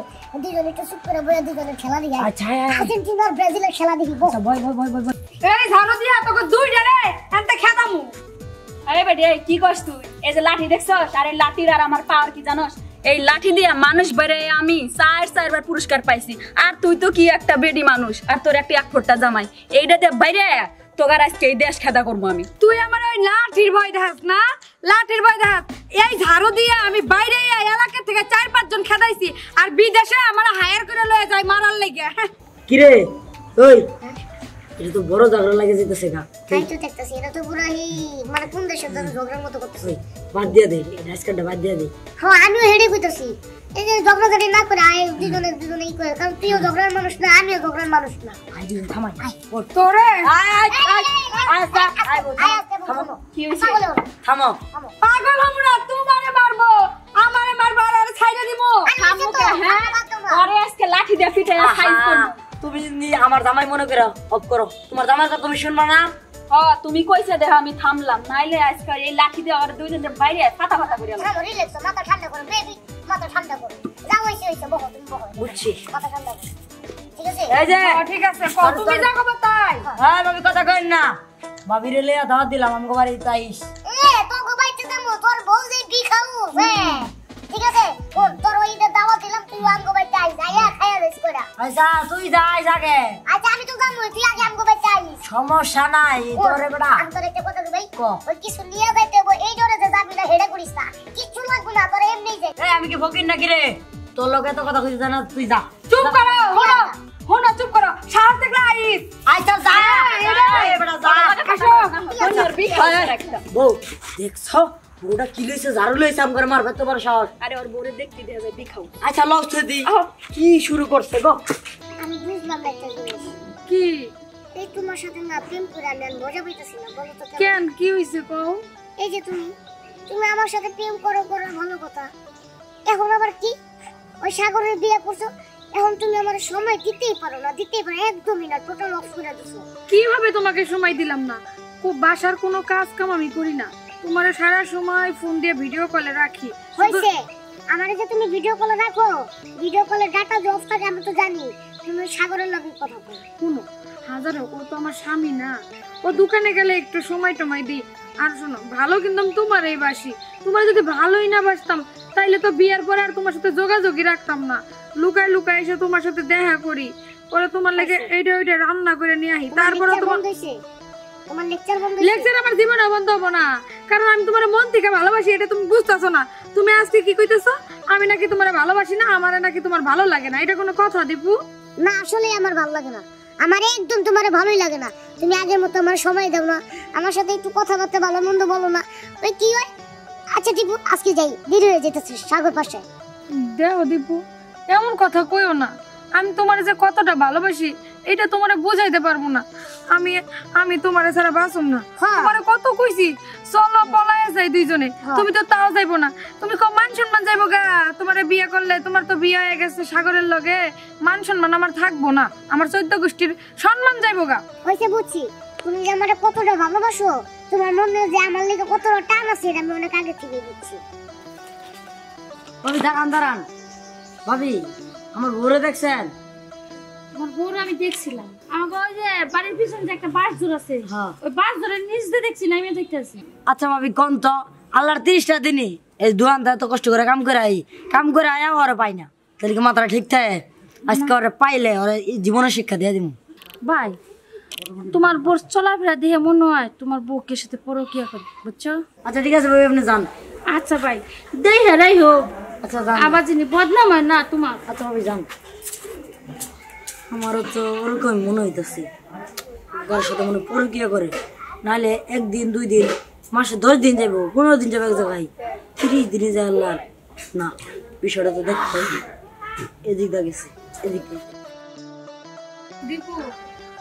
দুজনে একটু চুপ করে বসে দুজনে খেলা দেখি আচ্ছা আর্জেন্টিনা আর ব্রাজিলের খেলা দেখি বস ভয় ভয় ভয় ভয় এই ঝাড়ু দিয়া তোকে দুইটা রে এনতে খেদামু আরে বেটি এই কি করছ তুই এই যে লাঠি দেখছস আর এই লাঠির আর আমার পাওয়ার কি জানোস এই লাঠি দিয়ে মানুষ বেরে আমি 4-4বার পুরস্কার পাইছি আর তুই তো কি একটা বেডি মানুষ আর তোর একটা এক ফোঁটা জামাই এইটাতে বাইরে তোগার আজকে এই দেশ খেদা করবো আমি তুই আমার ওই লাঠির ভয় দেখাস না লাঠির ভয় দেখাস এই ঝাড়ু দিয়ে আমি বাইরে এলাকা থেকে 4-5 জন খেদাইছি আর বিদেশে আমার হায়ার করে লয়ে যায় মারার লাগে কিরে ওই এটা তো বড় ঝগড়া লাগে যেতেছে গা তাই তো দেখতেছি এটা তো পুরো এই মানে কোন দেশের সাথে ঝগড়ার মতো করতেছে বাদ দিয়ে দে রাজকারটা বাদ দিয়ে দে হ্যাঁ আমিও হেডে কইতাছি এই যে ঝগড়াঝাটি না করে আয় দুজনে দুজনে ই করে কারণ তুইও ঝগড়ার মানুষ না আমিও ঝগড়ার মানুষ না আই দিন থামাই তোরে কি হয়েছে থামো পাগল আমরা তোমারে মারবো আমারে মারবো আর ছাইরা দিব খামুকে হ্যাঁ আরে আজকে লাঠি দিয়ে পিঠে সাইজ করব তুমি আমার জামাই মনে করো অফ করো তোমার জামাই কথা তুমি শুনবা না তুমি কইছে দেখ আমি থামলাম নাইলে আজকে এই লাঠি দিয়ে আর দুইজনের বাইরে ফাটা ফাটা করে আলাম থামো রিল্যাক্স মাথা ঠান্ডা করো বেবি মাথা ঠান্ডা করো যাও হইছে বহো তুমি বহো বুঝছি মাথা ঠান্ডা করো ঠিক আছে এই যে ঠিক আছে তুমি যা খবর তাই হ্যাঁ আমি কথা কই না ভাবি রে লিয়া দাওয়াত দিলাম আমগো বাড়ি তাইস তোর গো বাইতে যাবো তোর বউ যে কি খাবো হ্যাঁ ঠিক আছে তোর ওই দাওয়াত দিলাম তুই আমগো বাইতে আইস আয়া খায়া রেস করা আচ্ছা তুই যাই আগে আচ্ছা আমি তো যাবো তুই আগে আমগো বাইতে আইস সমস্যা নাই তোরে বেটা আমি তোর একটা কথা ভাই ক ওই কিছু নিয়ে যাইতে হবে এই জোরে যে যাবি না হেডে করিস না কিচ্ছু লাগবে না তোর এমনি যাই এই আমি কি ফকির নাকি রে তোর লগে তো কথা কইছ জানা তুই যা চুপ করো হনো চুপ করো সাহস দেখলে আইস আচ্ছা যা এই বেটা যা বউ দেখছো বউটা কি লইছে ঝাড়ু লইছে আমগর মারবে তো বড় সাহস আরে ওর বোরে দেখতে দেয়া যায় বিখাও আচ্ছা লউছে দি কি শুরু করছে গো আমি বুঝলাম না একটা জিনিস কি এই তোমার সাথে না প্রেম করে আমি আর মজা পাইতেছি না বলো তো কেন? কেন কি হইছে কও এই যে তুমি আমার সাথে প্রেম করো ভালো কথা এখন আবার কি ওই সাগরের বিয়ে করছো এখন তুমি আমার সময় দিতেই পারো না একদমই না টোটাল অফ করে দিছো কিভাবে তোমাকে সময় দিলাম না খুব বাসার কোনো কাজ কাম আমি করি না তোমার সারা সময় ফোন দিয়ে ভিডিও কলে রাখি হইছে আমারে যে তুমি ভিডিও কলে রাখো ভিডিও কলে ডাটা যে অফ থাকে আমি তো জানি তুমি সাগরের লগে কথা বলো শুনো হাজারো ও তো আমার স্বামী না ও দোকানে গেলে একটু সময় টমাই দিই আর শোনো ভালো কিন্তু আমি তোমারই বাসি তোমার যদি ভালোই না বাসতাম তাইলে তো বিয়ের পরে আর তোমার সাথে যোগাযোগই রাখতাম না লুকায় লুকায় এসে তোমার সাথে দেখা করি পরে তোমার লাগে এইটা ওইটা রান্না করে নিয়ে আসি তারপরে তোমার তোমার লেকচার বন্ধ লেকচার আমার জীবনে বন্ধ হবো না কারণ আমি তোমার মন থেকে ভালোবাসি এটা তুমি বুঝতেছো না তুমি আজকে কি কইতেছো আমি নাকি তোমার ভালোবাসি না আমার নাকি তোমার ভালো লাগে না এটা কোনো কথা দীপু না আসলে আমার ভালো লাগে না আমার একদম তোমার ভালোই লাগে না তুমি আগের মতো আমার সময় দাও না আমার সাথে একটু কথাবার্তা ভালো মন্দ বলো না ওই কি হয় আচ্ছা দীপু আজকে যাই দেরি হয়ে যেতেছে সাগর পাশে দেখো দীপু এমন কথা কইও না আমি তোমার যে কতটা ভালোবাসি এটা তোমারে বোঝাইতে পারবো না আমি আমি তোমারে ছাড়া বাঁচুম না। হ্যাঁ। তোমারে কত কইছি চলো পলায়ে যাই দুইজনে, তুমি তো তাও যাইবো না। তুমি কম মান সম্মান যাইবো গা, তোমারে বিয়ে করলে তোমার তো বিয়ে হয়ে গেছে সাগরের লগে, মান সম্মান আমার থাকবো না, আমার 14 গোষ্ঠীর সম্মান যাইবো গা। হইছে বুঝছি তুমি যে আমারে কতটা ভালোবাসো, তোমার মনে যে আমার লেগে কতটা টান আছে এটা আমি অনেক আগে থেকে বুঝছি। ভাবি দাঁড়ান দাঁড়ান, ভাবি আমার বউরে দেখছেন? আমার বউর আমি দেখছিলাম, আমাকে ওই যে বাড়ির পিছনে যে একটা বাস জোর আছে, হ্যাঁ। ওই বাস জোরের নিচ দিয়ে দেখছি না, আমি দেখতেছি। আচ্ছা ভাবি কোন তো আল্লাহর 30টা দিনই এই দোকানদার তো কষ্ট করে কাম করে আয়া ওরা পাই না, তাহলে কি মাথাটা ঠিক থাকে? আজকে ওরা পাইলে ওরা জীবনের শিক্ষা দিয়ে দিব। ভাই তোমার বউর চলাফেরা দেখে মনে হয় তোমার বউকে সাথে পরকিয়া করে, বুঝছো? আচ্ছা ঠিক আছে ভাবি আপনি যান। আচ্ছা ভাই দেই হেরাই হোক, আচ্ছা যান। আবার যিনি বদনাম হয় না তোমার। আচ্ছা ভাবি যান। আমারও তো ওরকম মনে হইতেছে ওর সাথে মনে পরকিয়া করে, নাহলে 1 দিন 2 দিন মাসে 10 দিন যাবো, 15 দিন যাবো এক জায়গায়, 30 দিনে যায় আল্লাহ না। বিষয়টা তো দেখতে হবে, এদিক দা গেছে এদিকে। দীপু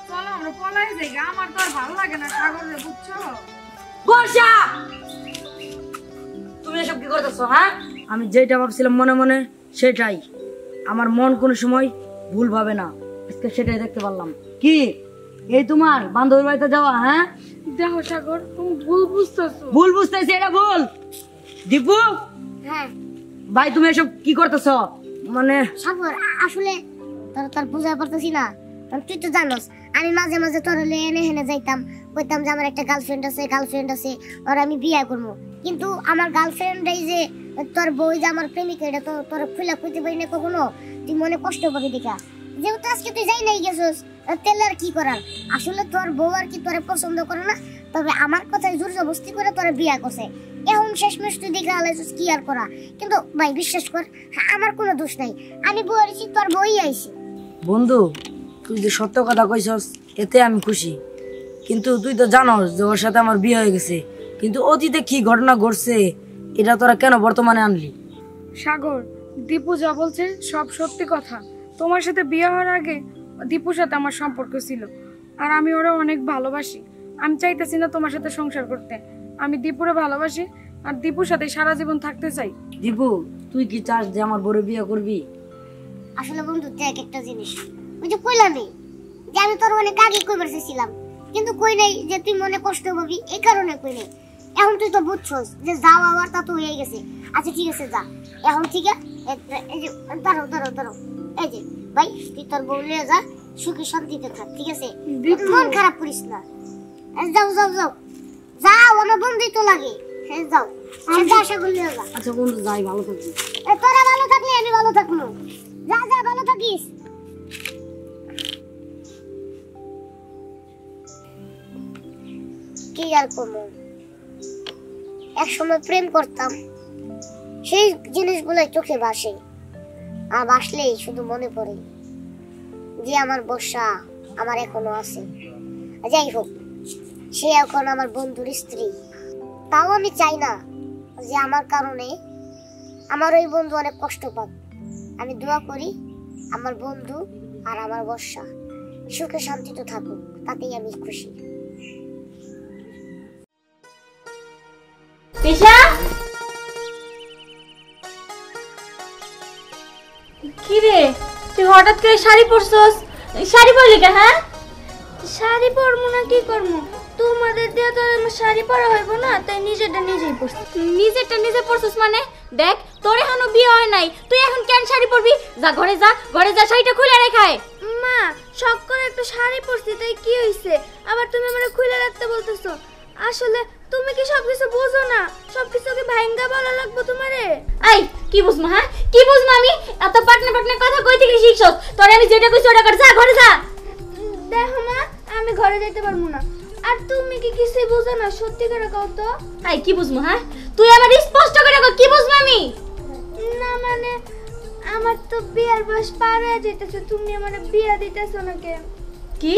চলো আমরা পলায়ে যাই গা, আমার তো আর ভালো লাগে না সাগরে, বুঝছো? বর্ষা তুমি এসব কি করতেছো? হ্যাঁ আমি যেটা ভাবছিলাম মনে মনে সেটাই, আমার মন কোনো সময় ভুল ভাবে না, আজকে সেটাই দেখতে পারলাম। কি এই তোমার বান্ধবীর বাড়িতে যাওয়া? হ্যাঁ দেখো সাগর তুমি ভুল বুঝতেছো। ভুল বুঝতেছি, এটা ভুল। দীপু হ্যাঁ ভাই তুমি এসব কি করতেছো? মানে সাগর আসলে তোর বুঝাতে পারতেছি না, কারণ তুই তো জানোস আমি মাঝে মাঝে তোর এনে হেনে যাইতাম, কইতাম যে আমার একটা গার্লফ্রেন্ড আছে আর আমি বিয়ে করবো, কিন্তু আমার গার্লফ্রেন্ড এই যে তোর বই যে আমার প্রেমিকা এটা তো তোর খুলে কইতে পারি না কখনো, তুই মনে কষ্ট পাবি দেখা। যেহেতু আজকে তুই যাই নাই গেছিস তেল আর কি করার, আসলে তোর বউ আর কি তোরে পছন্দ করে না, তবে আমার কথায় জোর জবরদস্তি করে তোরে বিয়ে করছে। এখন শেষমেশ তুই দেখে আলাইছিস কি আর করা, কিন্তু ভাই বিশ্বাস কর আমার কোনো দোষ নাই, আমি বউ আইছি তোর বই আইছি। বন্ধু তুই যে সত্য কথা কইছস এতে আমি খুশি, কিন্তু তুই তো জানোস যে ওর সাথে আমার বিয়ে হয়ে গেছে, কিন্তু অতীতে কি ঘটনা ঘটছে এটা তোরা কেন বর্তমানে আনলি? সাগর দীপু যা বলছে সব সত্যি কথা, তোমার সাথে বিয়ে হওয়ার আগে দীপুর সাথে আমার সম্পর্ক ছিল, আর আমি ওরা অনেক ভালোবাসি। আমি চাইতেছি না তোমার সাথে সংসার করতে, আমি দীপুরে ভালোবাসি আর দীপুর সাথে সারা জীবন থাকতে চাই। দীপু তুই কি চাস যে আমার বড় বিয়ে করবি? আসলে বন্ধু দেখ একটা জিনিস, ওই যে কইলা নেই যে আমি তোর অনেক আগে কইবার চাইছিলাম, কিন্তু কই নাই যে তুই মনে কষ্ট পাবি, এই কারণে কই নাই। এখন তুই তো বুঝছস যে যাও আবার তা তো হয়ে গেছে। আচ্ছা ঠিক আছে যা এখন, ঠিক আছে এই যে দাঁড়াও এই যে ভাই তুই তোর বউ নিয়ে যা, সুখে শান্তিতে থাক, ঠিক আছে? মন খারাপ করিস না, যাও আমার বন্ধুই তো লাগে। হ্যাঁ যাও আশা করলে যা। আচ্ছা বন্ধু যাই, ভালো থাকবি। তোরা ভালো থাকলে আমি ভালো থাকবো, যা ভালো থাকিস। কি আর করবো, একসময় প্রেম করতাম, সেই জিনিসগুলো চোখে ভাসে, আর ভাসলেই শুধু মনে পড়ে যে আমার বর্ষা আমার এখনো আছে। যাই হোক সে এখন আমার বন্ধুর স্ত্রী, তাও আমি চাই না যে আমার কারণে আমার ওই বন্ধু অনেক কষ্ট পাক। আমি দোয়া করি আমার বন্ধু আর আমার বর্ষা সুখে শান্তিতে থাকুক, তাতেই আমি খুশি। পেশা কি রে তুই হঠাৎ করে শাড়ি পরছস? শাড়ি পরলি কেন? হ্যাঁ শাড়ি পরবো না কি করবো, তোমাদের দিয়ে তো আমার শাড়ি পরা হইব না, তাই নিজেরটা নিজেই পরছি। নিজেরটা নিজে পরছস মানে? দেখ তোর এখনো বিয়ে হয় নাই, তুই এখন কেন শাড়ি পরবি? যা ঘরে যা শাড়িটা খুলে রেখায়। মা শখ করে একটা শাড়ি পরছি তাই কি হইছে, আবার তুমি আমারে খুলে রাখতে বলতেছো? আসলে তুমি কি সবকিছু বুঝো না, সবকিছু কি ভাঙ্গা বলা লাগবে তোমারে? এই কি বুঝমু? হ্যাঁ কি বুঝমু আমি? এত পাটনে কথা কই থেকে শিখছস? তোরে আমি যেটা কইছি ওটা কর, যা ঘরে যা। দেখো মা আমি ঘরে যাইতে পারবো না, আর তুমি কি কিছুই বুঝো না, সত্যি করে কও তো। এই কি বুঝমু? হ্যাঁ তুই আমার স্পষ্ট করে কও কি বুঝমু আমি? না মানে আমার তো বিয়ার বয়স পার হয়ে যাইতেছে, তুমি আমারে বিয়া দিতেছো না কেন? কি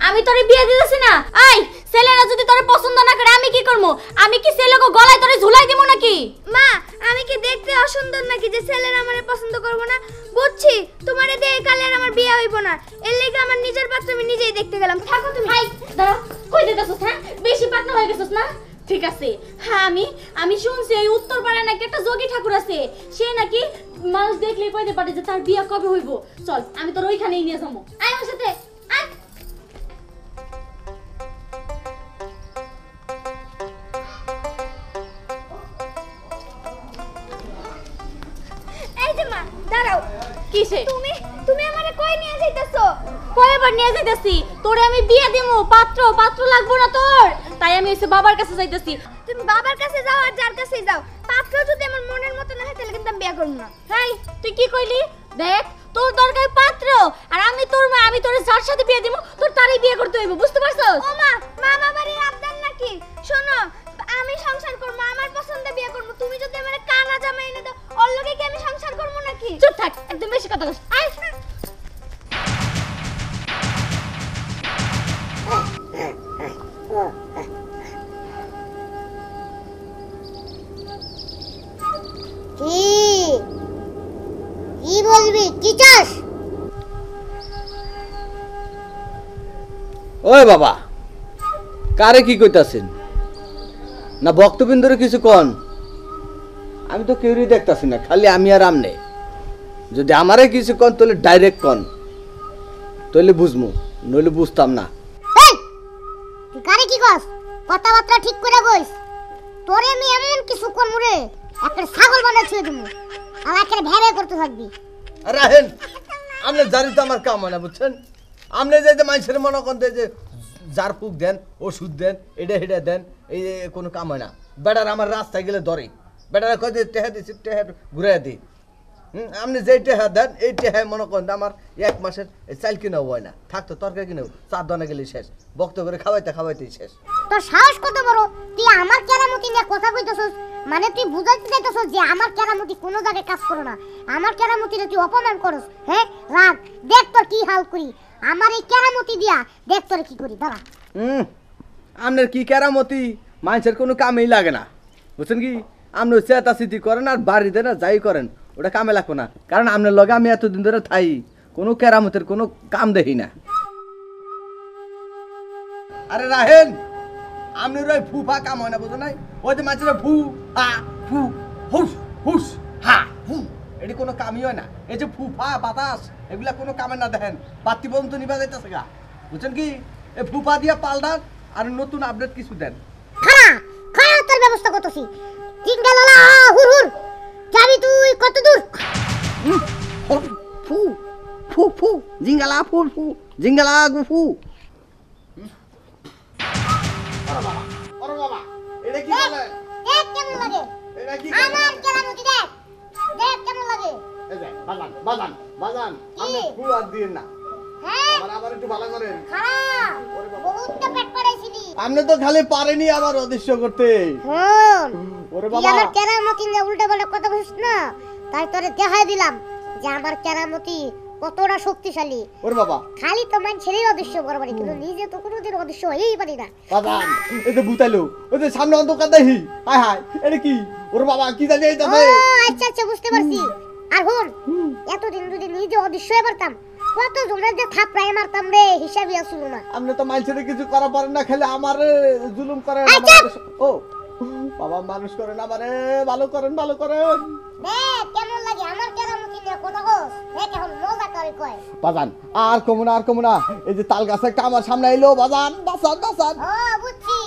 আমি তোরে বিয়া দিতেছি না? এই ছেলেরা যদি তোরে পছন্দ না করে আমি কি করব? আমি কি ছেলেকে গলায় তোরে ঝুলাই দিব নাকি? মা, আমি কি দেখতে অসুন্দর নাকি যে ছেলেরা আমারে পছন্দ করব না? বুঝছি, তোমারে দিয়ে কালে আর আমার বিয়ে হইব না। এর লাগি আমার নিজের পাত্র আমি নিজেই দেখতে গেলাম। থাকো তুমি। হাই, দাঁড়া। কই দিতেছস? হ্যাঁ, বেশি পাতলা হয়ে গেছস না? ঠিক আছে। হ্যাঁ, আমি শুনছি এই উত্তর পাড়ায় নাকি একটা যোগী ঠাকুর আছে, সে নাকি মানুষ দেখলেই কইতে পারে যে তার বিয়ে কবে হইব। চল, আমি তোর ওইখানেই নিয়ে যাবো। আয় আমার সাথে, আয়। এই যে মা, দাঁড়াও। কিসে? তুমি আমারে কই নিয়ে যাইতাছো? কয়বার নিয়ে যাইতাছি? তোরে আমি বিয়ে দিমু, পাত্র লাগবো না তোর। তাই আমি এসে বাবার কাছে যাইতাছি। তুমি বাবার কাছে যাও আর যার কাছে যাও, পাত্র যদি আমার মনের মতো না হয় তাহলে কিন্তু আমি বিয়ে করব না। হেই, তুই কি কইলি? দেখ, তোর দরকার পাত্র, আর আমি তোর মা, আমি তোর যার সাথে বিয়ে দিমু তোর তারই বিয়ে করতে হইব, বুঝতে পারছস? ও মা, মামা বাড়ির আবদার নাকি? শোনো, আমি সংসার করব, আমার পছন্দে বিয়ে করব। তুমি যদি আমারে কানা জামাই এনে দাও, ওর লগে কি আমি সংসার করব নাকি? চুপ থাক, একদম বেশি কথা কইছ। আয়। কি বলবি? কি চাস? ওই বাবা, কারে কি কইতাছেন? না ভক্তবৃন্দরে কিছু কন? আমি তো কেউই দেখতাছি না, খালি আমি আর আমনে। যদি আমারে কিছু কন তাহলে ডাইরেক্ট কন, তাহলে বুঝমু, নইলে বুঝতাম না। এই, তুই কারে কি কস? কথাবার্তা ঠিক করে কইস। তোরে আমি এমন কিছু করব রে, একটা ছাগল বানাই ছুঁয়ে দেবো, আর একটা ভেবে করতে থাকবি। রাহেন, আমনে জানি তো আমার কাম হয় না, বুঝছেন? আমনে যে মানুষের মনে করেন যে জার ফুক দেন, ওষুধ দেন, এটা হেটা দেন, এই কোনো কাম হয় না। বেটার আমার রাস্তায় গেলে ধরে, বেটারা কয় যে টেহা দিচ্ছি, টেহা ঘুরে দিই। আপনি যে টেহা দেন, এই টেহায় মনে করেন আমার 1 মাসের চাল কিনাও হয় না, থাকতো তরকারি কিনেও 4 দানা গেলে শেষ, বক্ত করে খাওয়াইতেই শেষ। তোর সাহস কত বড়? তুই আমার কেরামতি নিয়ে কথা কইতেছস? মানে তুই বুঝাইতে চাইতেছস যে আমার কেরামতি কোনো জায়গায় কাজ করে না, আমার কেরামতিরে তুই অপমান করস? হ্যাঁ, রাগ, দেখ তোর কি হাল করি। আমার এই কেরামতি দিয়া দেখ তোর কি করি, দাঁড়া। আপনার কি কেরামতি মানুষের কোনো কামেই লাগে না, বুঝছেন কি? আপনি চেতা চিতি করেন আর বাড়িতে না যাই করেন, ওটা কামে লাগবো না, কারণ আপনার লগে আমি এতদিন ধরে থাই, কোনো কেরামতের কোনো কাম দেখি না। আরে রাহেন, আপনার ওই ফুফা কাম হয় না, বুঝো নাই? ওই যে মানুষের ফু হা ফু হুস হুস হা ফু, এটি কোনো কামই হয় না। এই যে ফুফা বাতাস এগুলা কোনো কামে না, দেখেন বাতি পর্যন্ত নিবা যাইতেছে গা, বুঝছেন কি? এই ফুফা দিয়া পাল্টান আর নতুন আপডেট কিছু দেন। খাড়া খাড়া, তোর ব্যবস্থা করতেছি। জিঙ্গা লালা হুর হুর, যাবি তুই কত দূর? ফু ফু ফু জিঙ্গালা ফু ফু জিঙ্গালা গু ফু। আরে বাবা, এটা কি বলে? দেখ কেমন লাগে, এটা কি আমার কেরামতি দেখ, দেখ কেমন লাগে। এই যে বাজান বাজান বাজান, আপনি ফু আর দিন না, হ্যাঁ, আবার একটু ভালো করেন। খাড়া, বহুত তো পেট পাড়াইছিলি। আপনি তো খালি পারেনি আবার অদৃশ্য করতে। ওরে তুই বাবা, আমার কেরামতি নিয়ে উল্টা পাল্টা কথা বলিস না, তাই তোরে দেখাই দিলাম যে আমার কেরামতি কতটা শক্তিশালী। ওরে বাবা, খালি তো মানুষেরই অদৃশ্য করা পারি, কিন্তু নিজে তো কোনোদিন অদৃশ্য হয়েই পারি না। বাজান এই যে ভূতাইলো, ওই যে সামনে অন্ধকার দেখি, হায় হায় এটা কি? ওরে বাবা, কি জানি এই ও যাবে। আচ্ছা আচ্ছা, বুঝতে পারছি। আর হুন, এতদিন যদি নিজে অদৃশ্য হয়ে পারতাম, কত জনের যে থাপড়াই মারতাম রে, হিসাবই আসল না। আপনি তো মানুষের কিছু করা পারেন না, খালি আমার জুলুম করেন। ও বাবা, মানুষ করেন আমারে, ভালো করেন ভালো করেন। দেখ কেমন লাগে আমার কেরামতি নিয়ে কথা কস, দেখ এখন মজা করে কয়। বাজান আর কমু না, আর কমু না, এই যে তাল গাছে একটা আমার সামনে এলো, বাজান বাসান বাসান। ও বুঝছি,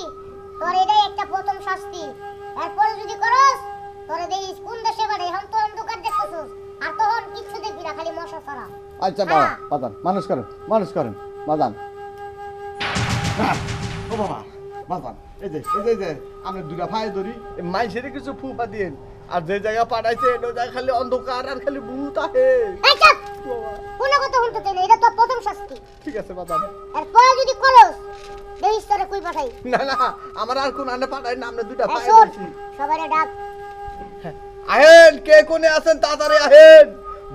তোর এটাই একটা প্রথম শাস্তি। এরপরে যদি করস, তোরে দেখিস কোন দেশে বাড়ে। এখন তো অন্ধকার দেখতেছস, আর তখন কিচ্ছু দেখবি না, খালি মশা ছাড়া। আচ্ছা বাবা, বাজান মানুষ করেন, মানুষ করেন বাজান। ও বাবা বাজান, এই যে এই যে আমি দুটা ভাই ধরি, মাইসের কিছু ফুফা দিয়েন, আর যে জায়গা পাঠাইছে ওই জায়গা খালি অন্ধকার আর খালি ভূত আহে। এই চুপ, কোনো কথা শুনতে চাই না, এটা তোর প্রথম শাস্তি। ঠিক আছে বাজান। এরপরে যদি করস, দেখিস তোরে কই পাঠাই। না না, আমার আর কোন আনে পাঠাই না, আমরা দুটা ভাই শোন, ধরছি। সবারে ডাক। আহেন, কে কোনে আছেন তাড়াতাড়ি আহেন।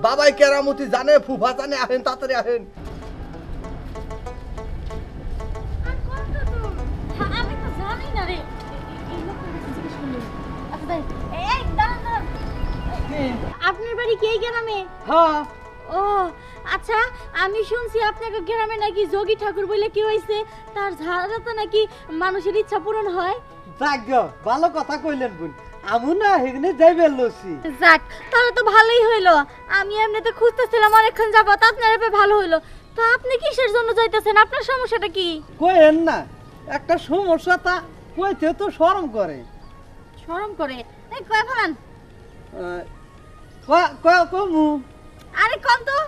বাবাই কেরামতি জানে, ফুফা জানে, আহেন তাড়াতাড়ি আহেন। জানি না রে এই লোকটার কাছে জিজ্ঞেস করলি আচ্ছা তাই এই দাঁড়ান দাঁড়ান আপনার বাড়ি কি এই গ্রামে? হ্যাঁ ও আচ্ছা আমি শুনছি আপনাকে গ্রামে নাকি যোগী ঠাকুর বলে কি হয়েছে তার ঝাড়াতে নাকি মানুষের ইচ্ছা পূরণ হয়। যাক ভালো কথা কইলেন বোন আমু না হেগনে যাইবে লসি যাক তাহলে তো ভালোই হইলো আমি এমনিতে খুঁজতেছিলাম অনেকক্ষণ যাবত আপনার এবার ভালো হইলো তো আপনি কিসের জন্য যাইতেছেন আপনার সমস্যাটা কি? কইেন না একটা সমস্যা তা কইতে তো শরম করে শরম করে এই কয় ফেলান কমু আরে কোন তো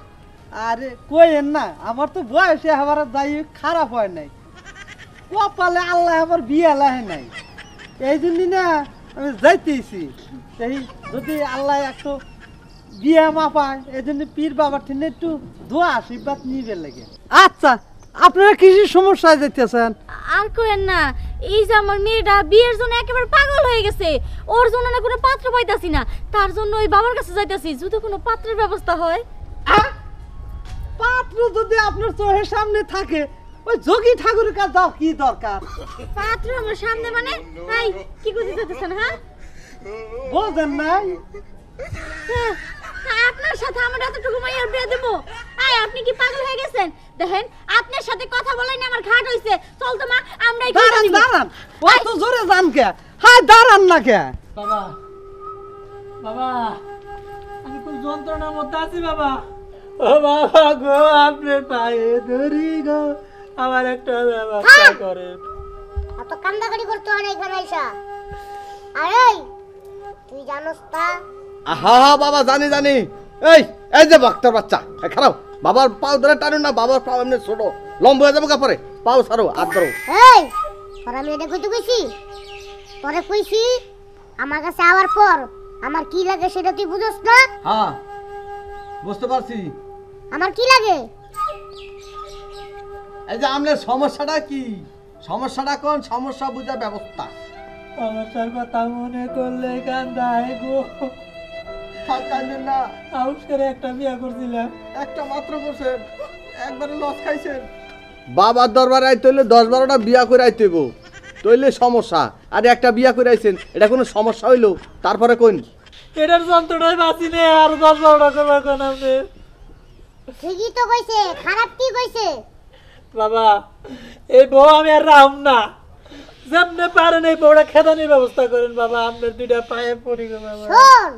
আরে কইেন না আমার তো বয়সে আমার যাই খারাপ হয় নাই কপালে আল্লাহ আমার বিয়ে লাহে নাই এই জন্য না আমি যাইতেছি এই যদি আল্লাহ একটু বিয়ে মা পায় এই জন্য পীর বাবার থেকে একটু দোয়া আশীর্বাদ নিবে লাগে। আচ্ছা আপনারা কিসের সমস্যায় যাইতেছেন? আর কইেন না এই যে আমার মেয়েটা বিয়ের জন্য একেবারে পাগল হয়ে গেছে ওর জন্য না কোনো পাত্র পাইতাছি না তার জন্য ওই বাবার কাছে যাইতাছি যদি কোনো পাত্রের ব্যবস্থা হয়। পাত্র যদি আপনার চোখের সামনে থাকে ওই যোগী ঠাকুরের কাছে যাও কি দরকার? পাত্র আমার সামনে মানে এই কি কইতে চাইতেছেন? হ্যাঁ বোঝেন নাই আপনার সাথে আমার এতটুকু মাইয়ার বিয়ে দেব? এই আপনি কি পাগল হয়ে গেছেন? দেখেন আপনার সাথে কথা বলাই না আমার ঘাট হইছে চল তো মা আমরাই দাঁড়ান দাঁড়ান কত জোরে যান কে হাই দাঁড়ান না কে বাবা বাবা আমি খুব যন্ত্রণার মধ্যে আছি বাবা ও বাবা গো আপনার পায়ে ধরি গো আমার একটা ব্যবস্থা করেন। এত কান্দাকাটি করতে হয় না এখানে আইসা। আরে তুই জানোস তা? হা হা বাবা জানি জানি এই এই যে বাক্তার বাচ্চা খারাপ বাবার পাও ধরে টানুন না বাবার পাও এমনি ছোট লম্বা হয়ে যাবো কাপড়ে পাও ছাড়ো আর ধরো। এই তোরা আমি এটা কইতে কইছি তোরে কইছি আমার কাছে আওয়ার পর আমার কি লাগে সেটা তুই বুঝছ না? হ্যাঁ বুঝতে পারছি। আমার কি লাগে? এই যে আপনার সমস্যাটা কি সমস্যাটা কোন সমস্যা বুঝার ব্যবস্থা সমস্যার কথা মনে করলে কান্দায় গো থাক কান্দেন না হাউস করে একটা বিয়ে করছিলাম একটা মাত্র করছেন একবারে লস খাইছেন বাবার দরবারে আইতে হইলে 10-12টা বিয়া করে আইতে হইব তইলে সমস্যা আর একটা বিয়া করে আইছেন এটা কোনো সমস্যা হইলো তারপরে কোন এটার যন্ত্রণায় বাঁচি নে আর 10-12টা করবার কোন আপনি ঠিকই তো কইছে খারাপ কি কইছে? বাবা এই বউ আমি আর রাম না যেমনে পারেন এই বউটা খেদানির ব্যবস্থা করেন বাবা আপনার দুইটা পায়ে পড়ি গো বাবা। শোন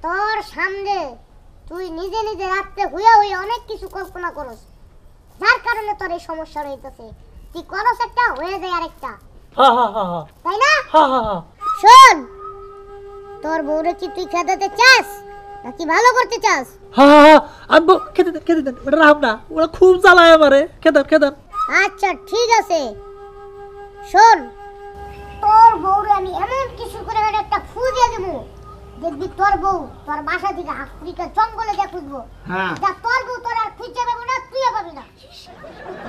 তোর সামনে তুই নিজে নিজে রাতে হুইয়া হুইয়া অনেক কিছু কল্পনা করস যার কারণে তোর এই সমস্যা রইতেছে তুই করস একটা হয়ে যায় আরেকটা হা হা হা হা তাই না? হা হা হা শোন তোর বউরে কি তুই খেদাতে চাস নাকি ভালো করতে চাস? হা হা আব্বু খেতে দেন ওটা রাম না ওরা খুব জ্বালায় আমারে খেদান। আচ্ছা ঠিক আছে শোন তোর বউরে আমি এমন কিছু করে একটা ফু দিয়ে দেবো দেখবি তোর বউ তোর বাসা থেকে আফ্রিকা জঙ্গলে যা খুঁজবো হ্যাঁ যা তোর বউ তোর আর খুঁজে পাবো না তুইও পাবি না।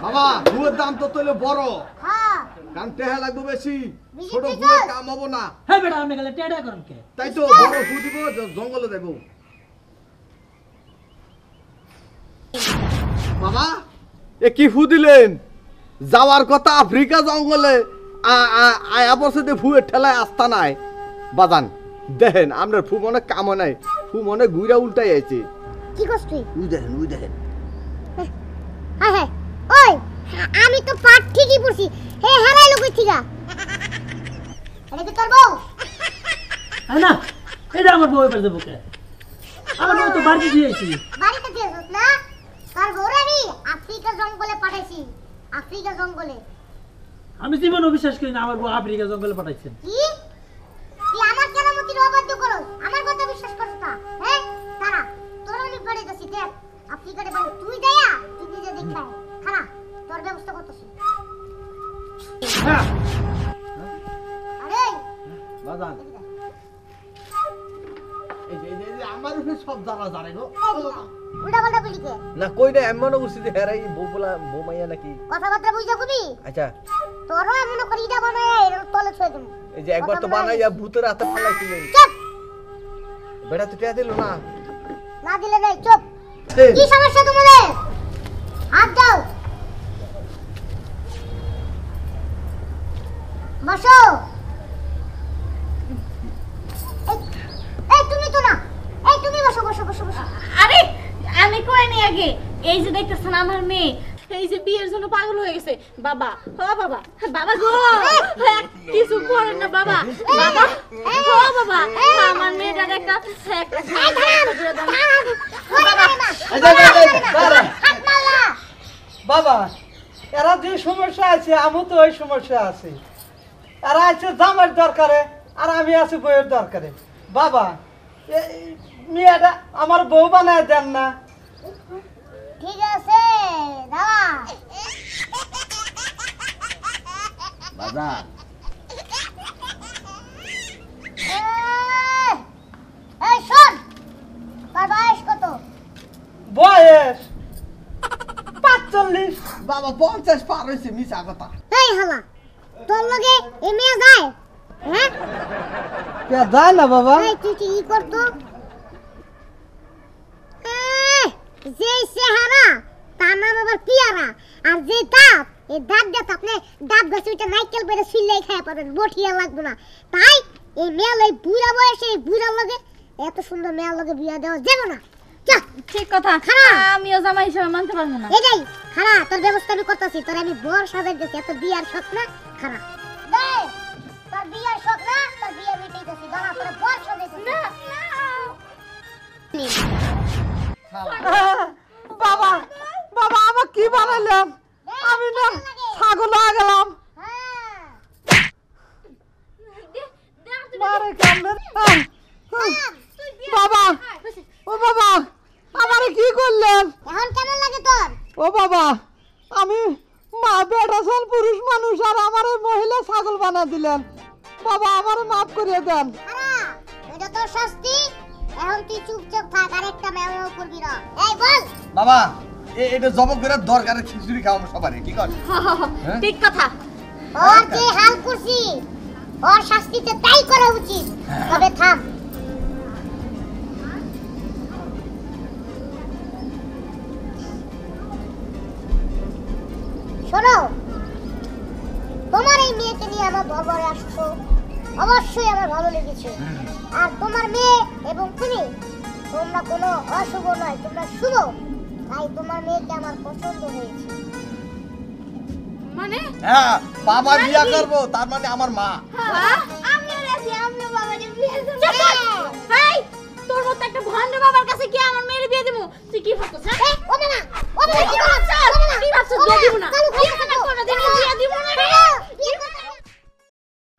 বাবা বুয়ের দাম তো তইলে বড় হ্যাঁ কারণ টেহা লাগবে বেশি বুঝি ছোট তুই বুয়ের যাস? কাম হবো না হ্যাঁ বেটা আপনি গেলে টেডা করেন কে তাই তো বড় ফু দিব জঙ্গলে দেব বাবা এ কি ফু দিলেন যাওয়ার কথা আফ্রিকা জঙ্গলে আয়া বসে ফুয়ের ঠেলায় আস্থা নাই বাজান দেখেন আপনার ফু মনে কাম নাই ফু মনে ঘুরা উল্টাই আছে কি করছ তুই? উই দেখেন হ্যাঁ হ্যাঁ ওই আমি তো পাট ঠিকই পড়ছি হে হারাই লোক ঠিকা আরে কি তোর বউ? হ্যাঁ না এটা আমার বউ এবার দেবো কে আমার বউ তো বাড়ি দিয়েছি বাড়িতে দিয়েছিস না? তোর বউরে আমি আফ্রিকা জঙ্গলে পাঠাইছি আফ্রিকা জঙ্গলে। আমি জীবনও বিশ্বাস করি না আমার বউ আফ্রিকা জঙ্গলে পাঠাইছেন। কি তুই আমার কেরামতির অবাধ্য করস আমার কথা বিশ্বাস করছ না? হ্যাঁ তারা তোর অনেক বাড়ি যাচ্ছি দেখ আফ্রিকাতে বাড়ি তুই দেয়া তুই নিজে দেখায় খারাপ তোর ব্যবস্থা করতেছি। হ্যাঁ আরে বাজান এই যে আমার উপরে সব জ্বালা জানে গো উল্টা পাল্টা বলি কে? না কই না এমন উচিত হেরাই বউলা বৌমাইয়া নাকি কথাবার্তা বুঝা কবি আচ্ছা তোরও এমন করি এটা বানায় এর তলে ছুঁয়ে দেবো। এই যে একবার তো বানাইয়া ভূতের হাতে ফালাইছিলেন চুপ বেটা তো টিয়া দিল না না দিলে নাই চুপ। কি সমস্যা তোমাদের? হাত দাও। আমার মেয়ে এই যে বিয়ের জন্য পাগল হয়ে গেছে বাবা ও বাবা বাবা গো কিছু করেন না বাবা বাবা ও বাবা আমার মেয়েটার একটা বাবা এরা যে সমস্যা আছে আমি তো ওই সমস্যা আছে এরা আছে জামার দরকারে আর আমি আছি বইয়ের দরকারে বাবা মেয়েটা আমার বউ বানায় দেন না ঠিক আছে দাদা বাবা এই শোন তোর বয়স কত বয়স 45 বাবা 50 পার হয়েছে মিছা কথা এই হালা তোর লগে এই মেয়ে যায় হ্যাঁ কে যায় না বাবা এই তুই কি করতো যে চেহারা তার নাম আবার পিয়ারা আর যে দাঁত এই দাঁত দিয়ে আপনি দাঁত ঘষে ওইটা নাইকেল পেরে সিলেই খায় পাবেন বঠিয়া লাগবে না তাই এই মেয়ে এই বুড়া বয়সে এই বুড়ার লগে এত সুন্দর মেয়ের লগে বিয়া দেওয়া যাবে না ঠিক কথা আমিও জামাই হিসেবে মানতে পারবো না এটাই খারা তোর ব্যবস্থা আমি করতেছি তোর আমি বর সাজাই দিচ্ছি এত বিয়ার শখ না খারা তোর বিয়ার শখ না তোর বিয়া মিটাইতেছি দাঁড়া তোর বর সাজাইতেছি না বাবা বাবা আমার কি বানাইলাম আমি না ছাগল হয়ে গেলাম মারে কামড়ে বাবা ও বাবা আমারে কি করলেন এখন কেমন লাগে তোর ও বাবা আমি মা বেটা সাল পুরুষ মানুষ আর আমার ওই মহিলা ছাগল বানা দিলেন বাবা আমারে মাফ করে দেন এটা তোর শাস্তি এখন তুই চুপচাপ থাক আর একটা মেও করবি না এই বল বাবা এটা জব করে দরকারে খিচুড়ি খাওয়াবো সবারই কি কর ঠিক কথা ওর যে হাল করছি ওর শাস্তিতে তাই করা উচিত তবে থাম শোনো তোমার এই মেয়েকে নিয়ে আমার দরবারে আসছো অবশ্যই আমার ভালো লেগেছে আর তোমার মেয়ে এবং তুমি তোমরা কোনো অশুভ নয় তোমরা শুভ তাই তোমার মেয়েকে আমার পছন্দ হয়েছে মানে হ্যাঁ বাবা বিয়া করব তার মানে আমার মা আমিও রাজি আমিও বাবাকে বিয়ে করব এই তোর মত একটা ভন্ড বাবার কাছে কি